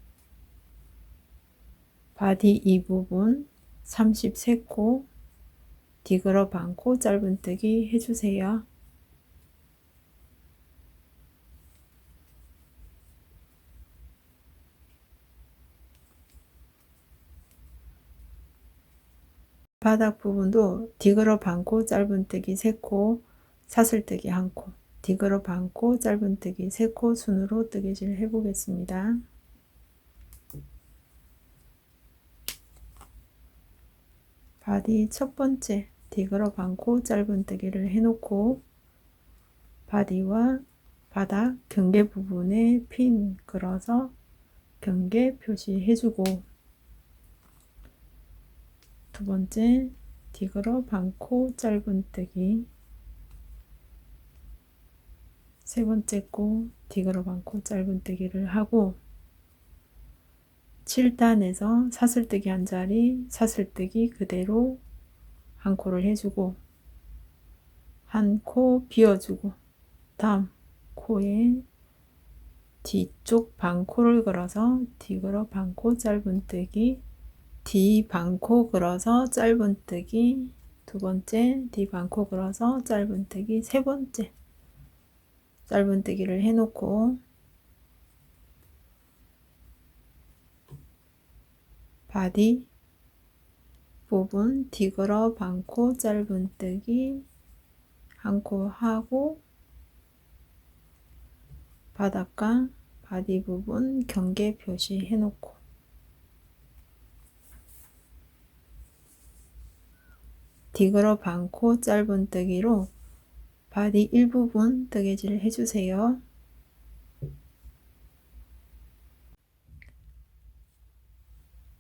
바디 이 부분 33코 뒷으로 반코 짧은뜨기 해주세요. 바닥 부분도 뒷으로 반코 짧은뜨기 3코, 사슬뜨기 1코, 뒷으로 반코 짧은뜨기 3코 순으로 뜨개질 해보겠습니다. 바디 첫 번째 뒷으로 반코 짧은뜨기를 해놓고 바디와 바닥 경계 부분에 핀 걸어서 경계 표시해주고, 두 번째 뒷으로 반코 짧은뜨기, 세 번째 코 뒷으로 반코 짧은뜨기를 하고 7단에서 사슬뜨기 한 자리, 사슬뜨기 그대로 한 코를 해주고 한 코 비워주고 다음 코에 뒤쪽 반코를 걸어서 뒷으로 반코 짧은뜨기, 뒤 반코 걸어서 짧은뜨기, 두 번째 뒤 반코 걸어서 짧은뜨기, 세 번째 짧은뜨기를 해놓고 바디 부분 뒷으로 반코 짧은뜨기 한 코 하고 바닥과 바디 부분 경계 표시해 놓고 뒷으로 반코 짧은뜨기로 바디 일부분 뜨개질 해주세요.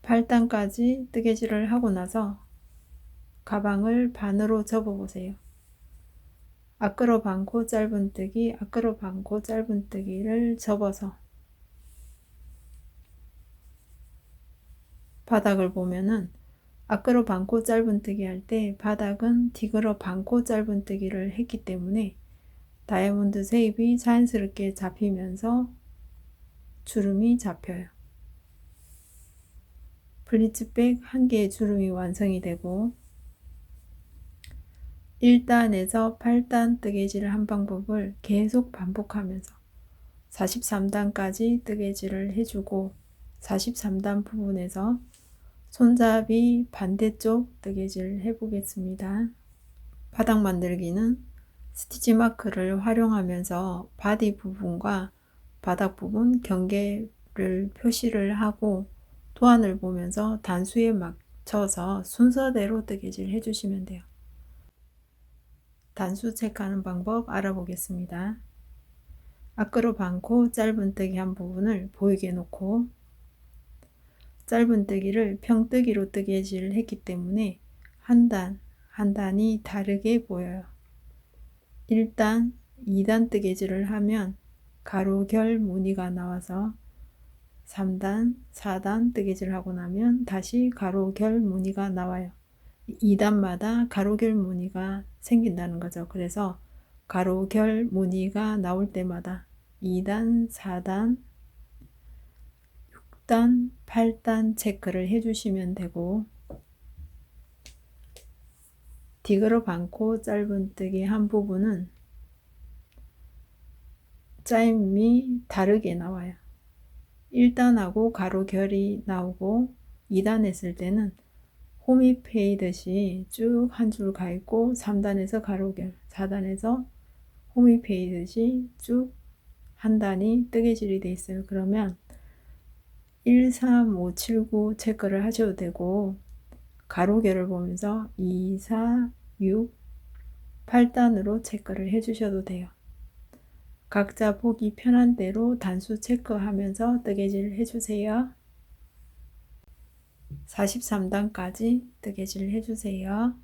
팔단까지 뜨개질을 하고 나서 가방을 반으로 접어 보세요. 앞으로 반코 짧은뜨기, 앞으로 반코 짧은뜨기를 접어서 바닥을 보면은 앞으로 반코 짧은뜨기 할 때 바닥은 뒷으로 반코 짧은뜨기를 했기 때문에 다이아몬드 쉐입이 자연스럽게 잡히면서 주름이 잡혀요. 플리츠백 한 개의 주름이 완성이 되고 1단에서 8단 뜨개질을 한 방법을 계속 반복하면서 43단까지 뜨개질을 해주고 43단 부분에서 손잡이 반대쪽 뜨개질 해보겠습니다. 바닥 만들기는 스티치 마크를 활용하면서 바디 부분과 바닥 부분 경계를 표시를 하고 도안을 보면서 단수에 맞춰서 순서대로 뜨개질 해주시면 돼요. 단수 체크하는 방법 알아보겠습니다. 앞으로 반코 짧은뜨기 한 부분을 보이게 놓고 짧은뜨기를 평뜨기로 뜨개질을 했기 때문에 한 단이 다르게 보여요. 1단, 2단 뜨개질을 하면 가로결 무늬가 나와서 3단, 4단 뜨개질 하고 나면 다시 가로결 무늬가 나와요. 2단마다 가로결 무늬가 생긴다는 거죠. 그래서 가로결 무늬가 나올 때마다 2단, 4단, 6단, 8단 체크를 해주시면 되고 뒷으로 반코 짧은뜨기 한 부분은 짜임이 다르게 나와요. 1단하고 가로결이 나오고 2단 했을 때는 홈이 페이듯이 쭉 한 줄 가 있고 3단에서 가로결, 4단에서 홈이 페이듯이 쭉 한 단이 뜨개질이 돼 있어요. 그러면 1, 3, 5, 7, 9 체크를 하셔도 되고 가로결을 보면서 2, 4, 6, 8단으로 체크를 해주셔도 돼요. 각자 보기 편한 대로 단수 체크하면서 뜨개질 해주세요. 43단까지 뜨개질 해주세요.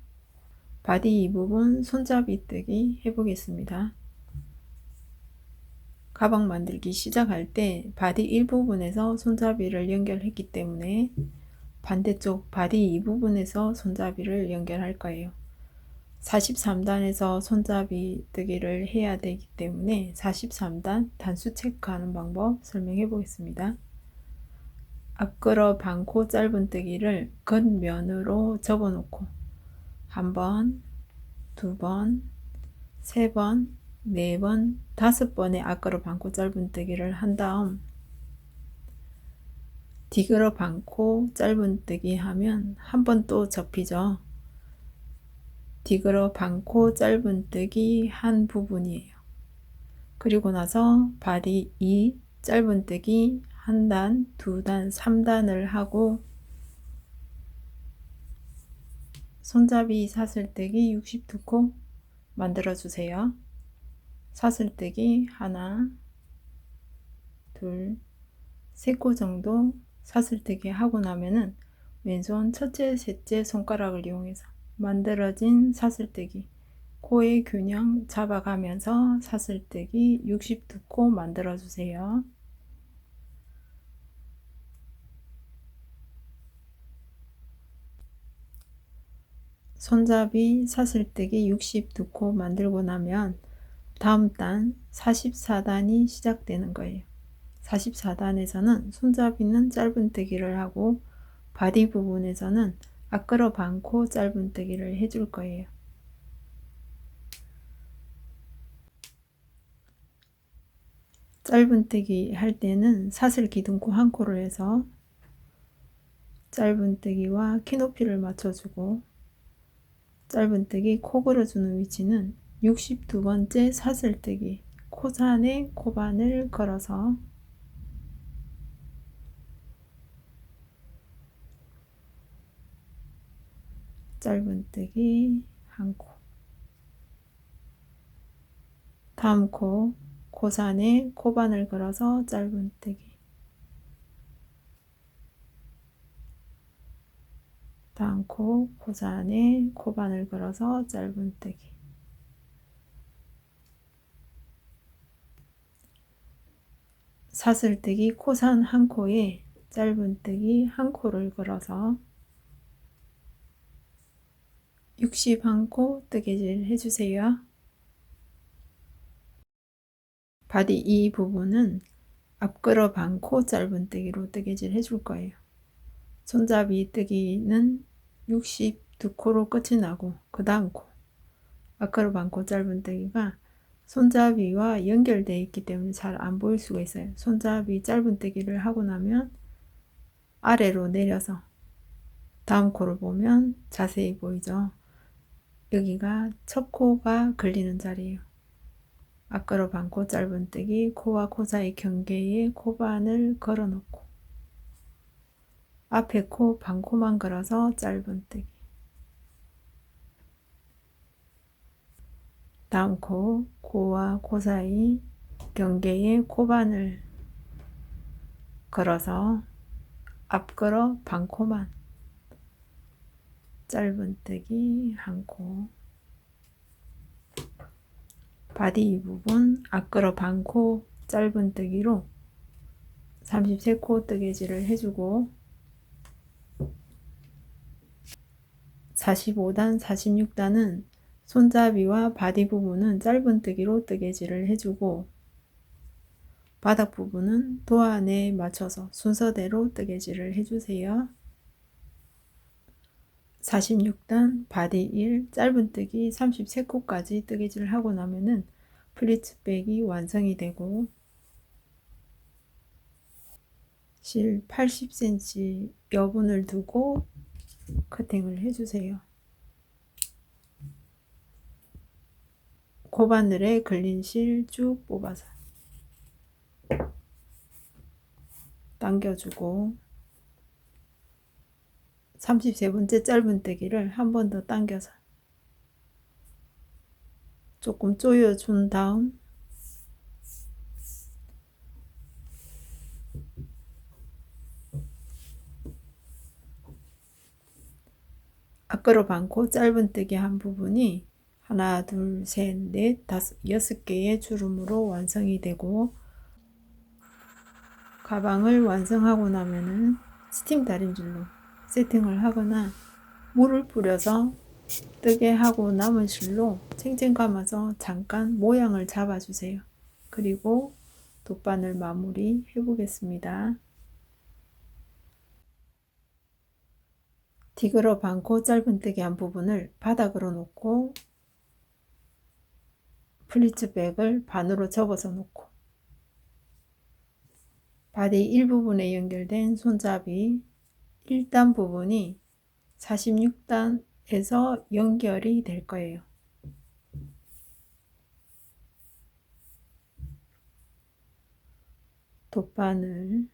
바디 이 부분 손잡이 뜨기 해보겠습니다. 가방 만들기 시작할 때 바디 일부분에서 손잡이를 연결했기 때문에 반대쪽 바디 이 부분에서 손잡이를 연결할 거예요. 43단에서 손잡이 뜨기를 해야 되기 때문에 43단 단수 체크하는 방법 설명해 보겠습니다. 앞걸어 반코 짧은뜨기를 겉면으로 접어 놓고 한 번, 두 번, 세 번, 네 번, 5번의 앞걸어 반코 짧은뜨기를 한 다음 뒤걸어 반코 짧은뜨기 하면 한 번 또 접히죠. 뒤걸어 반코 짧은뜨기 한 부분이에요. 그리고 나서 바디 2 짧은뜨기 한 단, 두 단, 3단을 하고 손잡이 사슬뜨기 62코 만들어 주세요. 사슬뜨기 하나, 둘, 3코 정도 사슬뜨기 하고 나면은 왼손 첫째, 셋째 손가락을 이용해서 만들어진 사슬뜨기 코의 균형 잡아가면서 사슬뜨기 62코 만들어 주세요. 손잡이 사슬뜨기 62코 만들고 나면 다음 단 44단이 시작되는 거예요. 44단에서는 손잡이는 짧은뜨기를 하고 바디 부분에서는 앞걸어 반코 짧은뜨기를 해줄 거예요. 짧은뜨기 할 때는 사슬 기둥코 한 코를 해서 짧은뜨기와 키높이를 맞춰주고 짧은뜨기 코 걸어주는 위치는 62번째 사슬뜨기 코산에 코반을 걸어서 짧은뜨기 한 코, 다음 코 코산에 코반을 걸어서 짧은뜨기, 다음 코 코산에 코반을 걸어서 짧은뜨기, 사슬뜨기 코산 한 코에 짧은뜨기 한 코를 걸어서 61코 뜨개질 해주세요. 바디 이 부분은 앞걸어 반코 짧은뜨기로 뜨개질 해줄 거예요. 손잡이 뜨기는 62코로 끝이 나고 그 다음 코 앞걸어 반코 짧은뜨기가 손잡이와 연결되어 있기 때문에 잘 안 보일 수가 있어요. 손잡이 짧은뜨기를 하고 나면 아래로 내려서 다음 코를 보면 자세히 보이죠. 여기가 첫 코가 걸리는 자리예요. 앞걸어 반코 짧은뜨기 코와 코 사이 경계에 코반을 걸어 놓고 앞에 코 반코만 걸어서 짧은뜨기, 다음 코 코와 코 사이 경계에 코반을 걸어서 앞걸어 반코만 짧은뜨기 한 코, 바디 부분 앞걸어 반코 짧은뜨기로 33코 뜨개질을 해주고 45단, 46단은 손잡이와 바디 부분은 짧은뜨기로 뜨개질을 해주고 바닥 부분은 도안에 맞춰서 순서대로 뜨개질을 해주세요. 46단 바디 1 짧은뜨기 33코까지 뜨개질을 하고 나면은 플리츠백이 완성이 되고 실 80cm 여분을 두고 커팅을 해주세요. 코바늘에 걸린 실 쭉 뽑아서 당겨주고 33번째 짧은뜨기를 한 번 더 당겨서 조금 조여준 다음 앞걸어 반코 짧은뜨기 한 부분이 하나, 둘, 셋, 넷, 다섯, 6개의 주름으로 완성이 되고 가방을 완성하고 나면은 스팀 다림질로 세팅을 하거나 물을 뿌려서 뜨게 하고 남은 실로 챙챙 감아서 잠깐 모양을 잡아주세요. 그리고 돗바늘 마무리 해보겠습니다. 디그러 반코 짧은뜨기 한 부분을 바닥으로 놓고 플리츠백을 반으로 접어서 놓고 바디 일부분에 연결된 손잡이 1단 부분이 46단에서 연결이 될 거예요. 돗바늘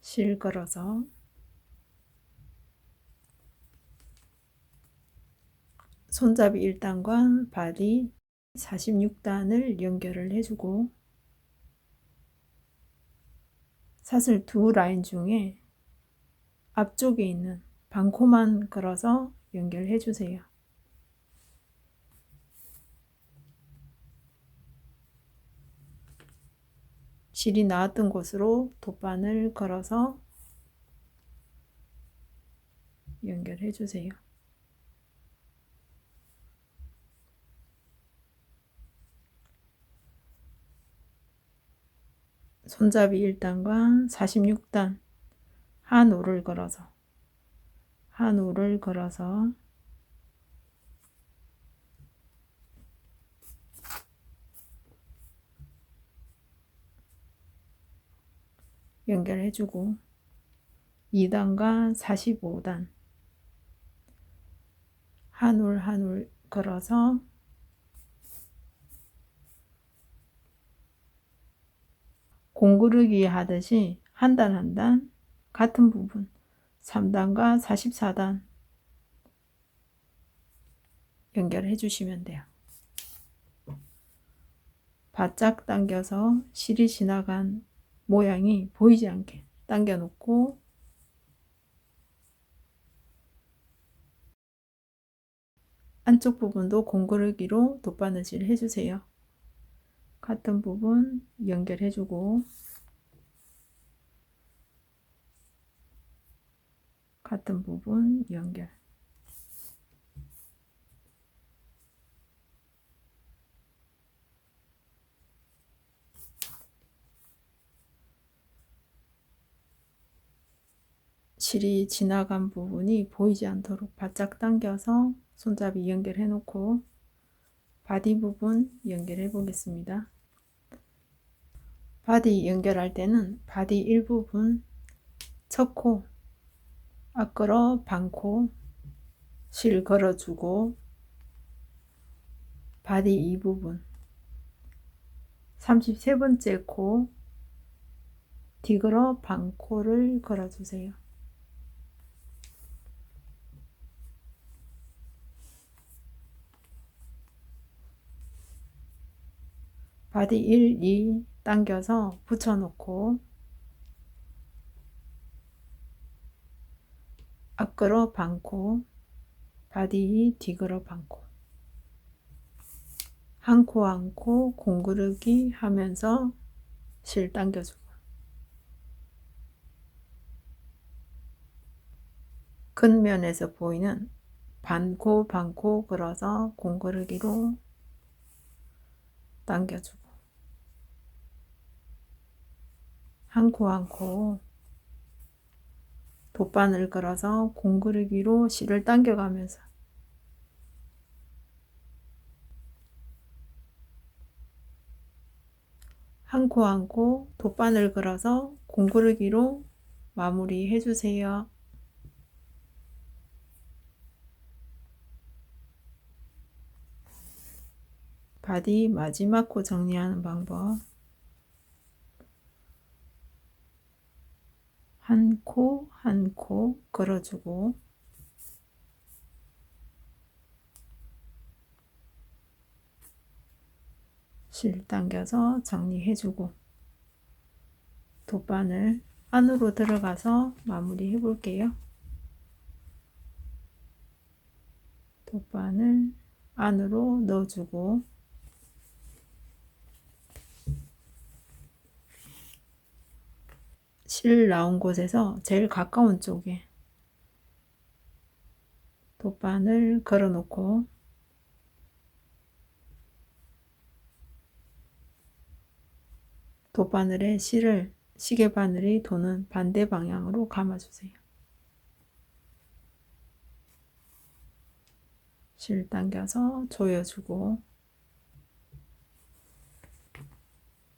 실 걸어서 손잡이 1단과 바디 46단을 연결을 해주고 사슬 두 라인 중에 앞쪽에 있는 반코만 걸어서 연결해 주세요. 실이 나왔던 곳으로 돗바늘 걸어서 연결해 주세요. 손잡이 1단과 46단 한 올을 걸어서 연결해주고 2단과 45단 한 올 걸어서 공구르기 하듯이 한 단 한 단 같은 부분 3단과 44단 연결해 주시면 돼요. 바짝 당겨서 실이 지나간 모양이 보이지 않게 당겨 놓고 안쪽 부분도 공구르기로 돗바느질 해주세요. 같은 부분 연결해주고 같은 부분 연결. 실이 지나간 부분이 보이지 않도록 바짝 당겨서 손잡이 연결해 놓고 바디 부분 연결해 보겠습니다. 바디 연결할 때는 바디 일부분 첫 코, 앞걸어 반코 실 걸어주고 바디 이 부분 33번째 코 디그러 반코를 걸어주세요. 바디 1, 2 당겨서 붙여놓고 앞걸어 반코 바디 뒤걸어 반코 한 코 한 코 공구르기 하면서 실 당겨주고 근면에서 보이는 반코 반코 걸어서 공구르기로 당겨주고 한 코 한 코 돗바늘 걸어서 공구르기로 실을 당겨가면서 한 코 한 코 돗바늘 걸어서 공구르기로 마무리 해주세요. 바디 마지막 코 정리하는 방법. 한 코 한 코 걸어주고 실 당겨서 정리해주고 돗바늘 안으로 들어가서 마무리 해볼게요. 돗바늘 안으로 넣어주고 실 나온 곳에서 제일 가까운 쪽에 돗바늘 걸어 놓고 돗바늘에 실을 시계 바늘이 도는 반대 방향으로 감아주세요. 실 당겨서 조여주고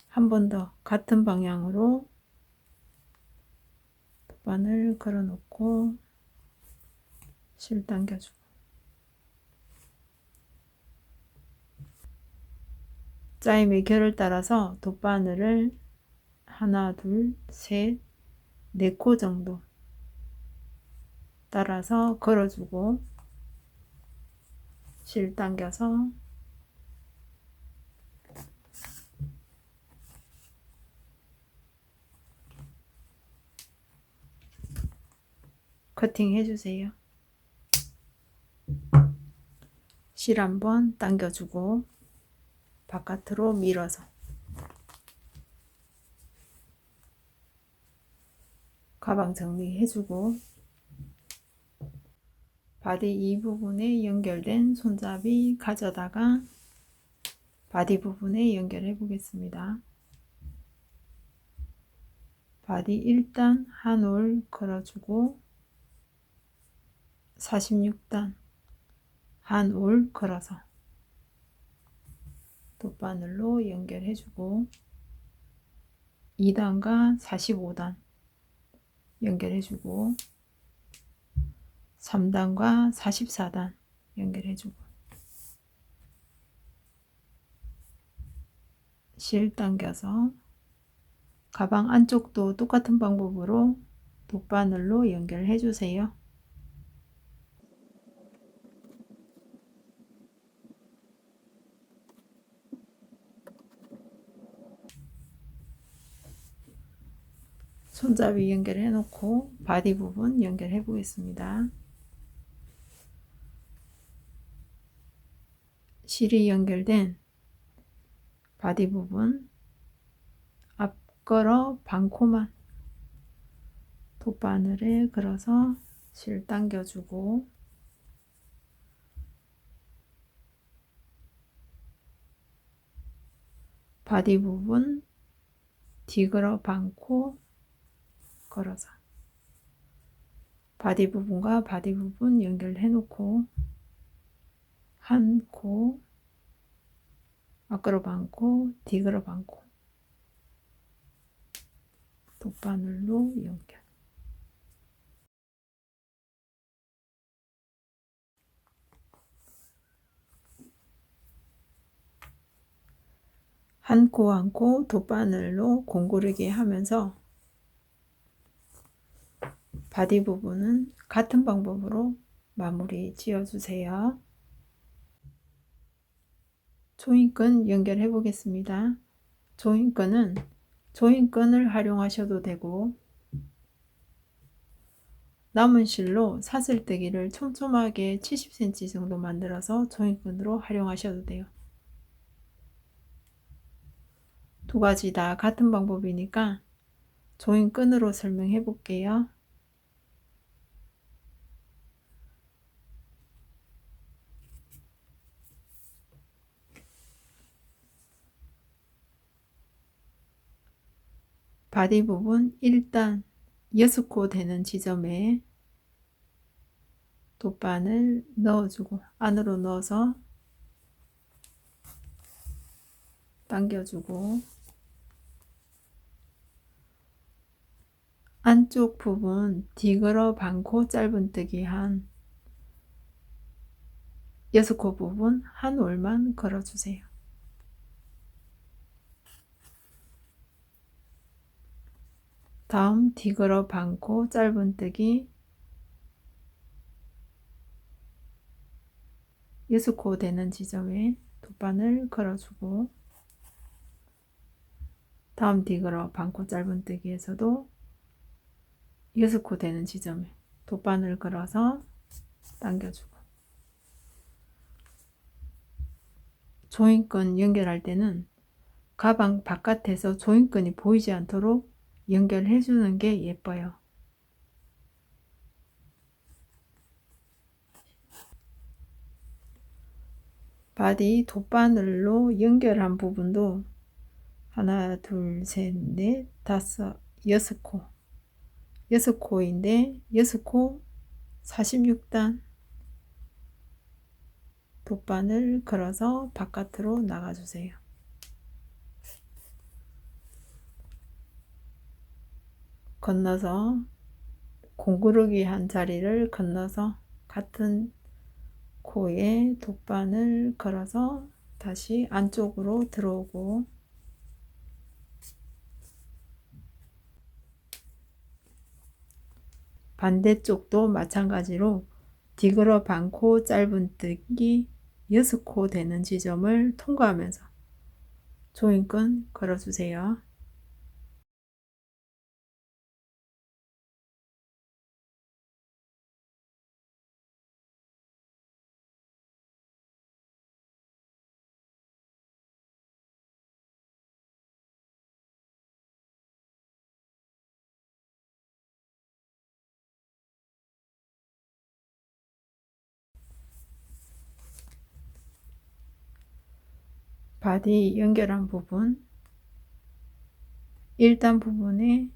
한 번 더 같은 방향으로 돗바늘 걸어 놓고 실 당겨주고 짜임의 결을 따라서 돗바늘을 하나, 둘, 셋, 4코 정도 따라서 걸어주고 실 당겨서 커팅 해주세요. 실 한번 당겨주고 바깥으로 밀어서 가방 정리해주고 바디 이 부분에 연결된 손잡이 가져다가 바디 부분에 연결해 보겠습니다. 바디 일단 한 올 걸어주고 46단 한 올 걸어서 돗바늘로 연결해주고 2단과 45단 연결해주고 3단과 44단 연결해주고 실 당겨서 가방 안쪽도 똑같은 방법으로 돗바늘로 연결해주세요. 손잡이 연결해 놓고 바디 부분 연결해 보겠습니다. 실이 연결된 바디 부분 앞걸어 반코만 돗바늘에 걸어서 실 당겨주고 바디 부분 뒤걸어 반코 걸어서 바디 부분과 바디 부분 연결해 놓고 한 코 앞걸어 반코 뒤걸어 반코 돗바늘로 연결 한 코 한 코 돗바늘로 공고르게 하면서 바디 부분은 같은 방법으로 마무리 지어주세요. 조인끈 연결해 보겠습니다. 조인끈은 조인끈을 활용하셔도 되고 남은 실로 사슬뜨기를 촘촘하게 70cm 정도 만들어서 조인끈으로 활용하셔도 돼요. 두 가지 다 같은 방법이니까 조인끈으로 설명해 볼게요. 바디 부분 일단 6코 되는 지점에 돗바늘 넣어주고 안으로 넣어서 당겨주고 안쪽 부분 뒤걸어 반코 짧은뜨기 한 6코 부분 한 올만 걸어주세요. 다음 뒤걸어 반코 짧은뜨기 6코 되는 지점에 돗바늘 걸어주고 다음 뒤걸어 반코 짧은뜨기에서도 6코 되는 지점에 돗바늘 걸어서 당겨주고 조인끈 연결할 때는 가방 바깥에서 조인끈이 보이지 않도록 연결해 주는 게 예뻐요. 바디 돗바늘로 연결한 부분도 하나, 둘, 셋, 넷, 다섯, 여섯 코. 6코인데 6코 46단 돗바늘 걸어서 바깥으로 나가주세요. 건너서 공구르기 한 자리를 건너서 같은 코에 돗바늘 걸어서 다시 안쪽으로 들어오고, 반대쪽도 마찬가지로 디그러 반코 짧은뜨기 6코 되는 지점을 통과하면서 조인끈 걸어주세요. 바디 연결한 부분 1단 부분에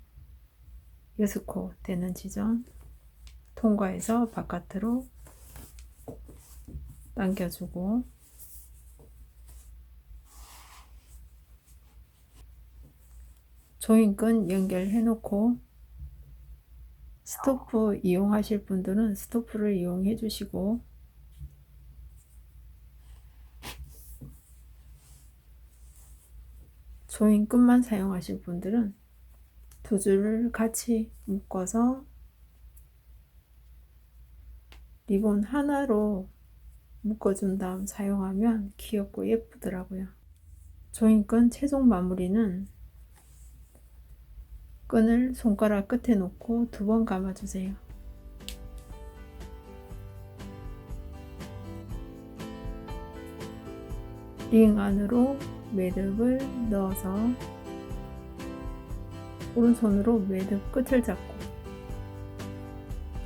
6코 되는 지점 통과해서 바깥으로 당겨주고, 조인끈 연결해 놓고, 스토프 이용하실 분들은 스토프를 이용해 주시고, 조인끈만 사용하실 분들은 두 줄을 같이 묶어서 리본 하나로 묶어준 다음 사용하면 귀엽고 예쁘더라고요. 조인끈 최종 마무리는 끈을 손가락 끝에 놓고 2번 감아주세요. 링 안으로 매듭을 넣어서 오른손으로 매듭 끝을 잡고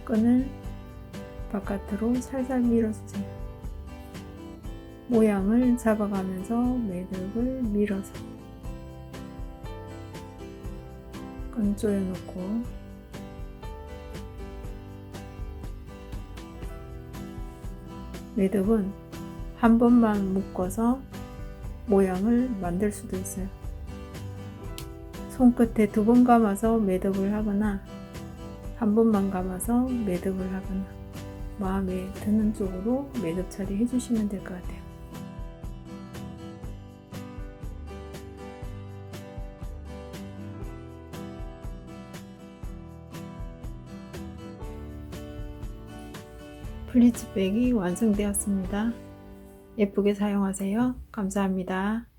끈을 바깥으로 살살 밀어주세요. 모양을 잡아가면서 매듭을 밀어서 끈 조여놓고, 매듭은 한 번만 묶어서 모양을 만들 수도 있어요. 손끝에 2번 감아서 매듭을 하거나 한 번만 감아서 매듭을 하거나 마음에 드는 쪽으로 매듭 처리 해주시면 될 것 같아요. 플리츠백이 완성되었습니다. 예쁘게 사용하세요. 감사합니다.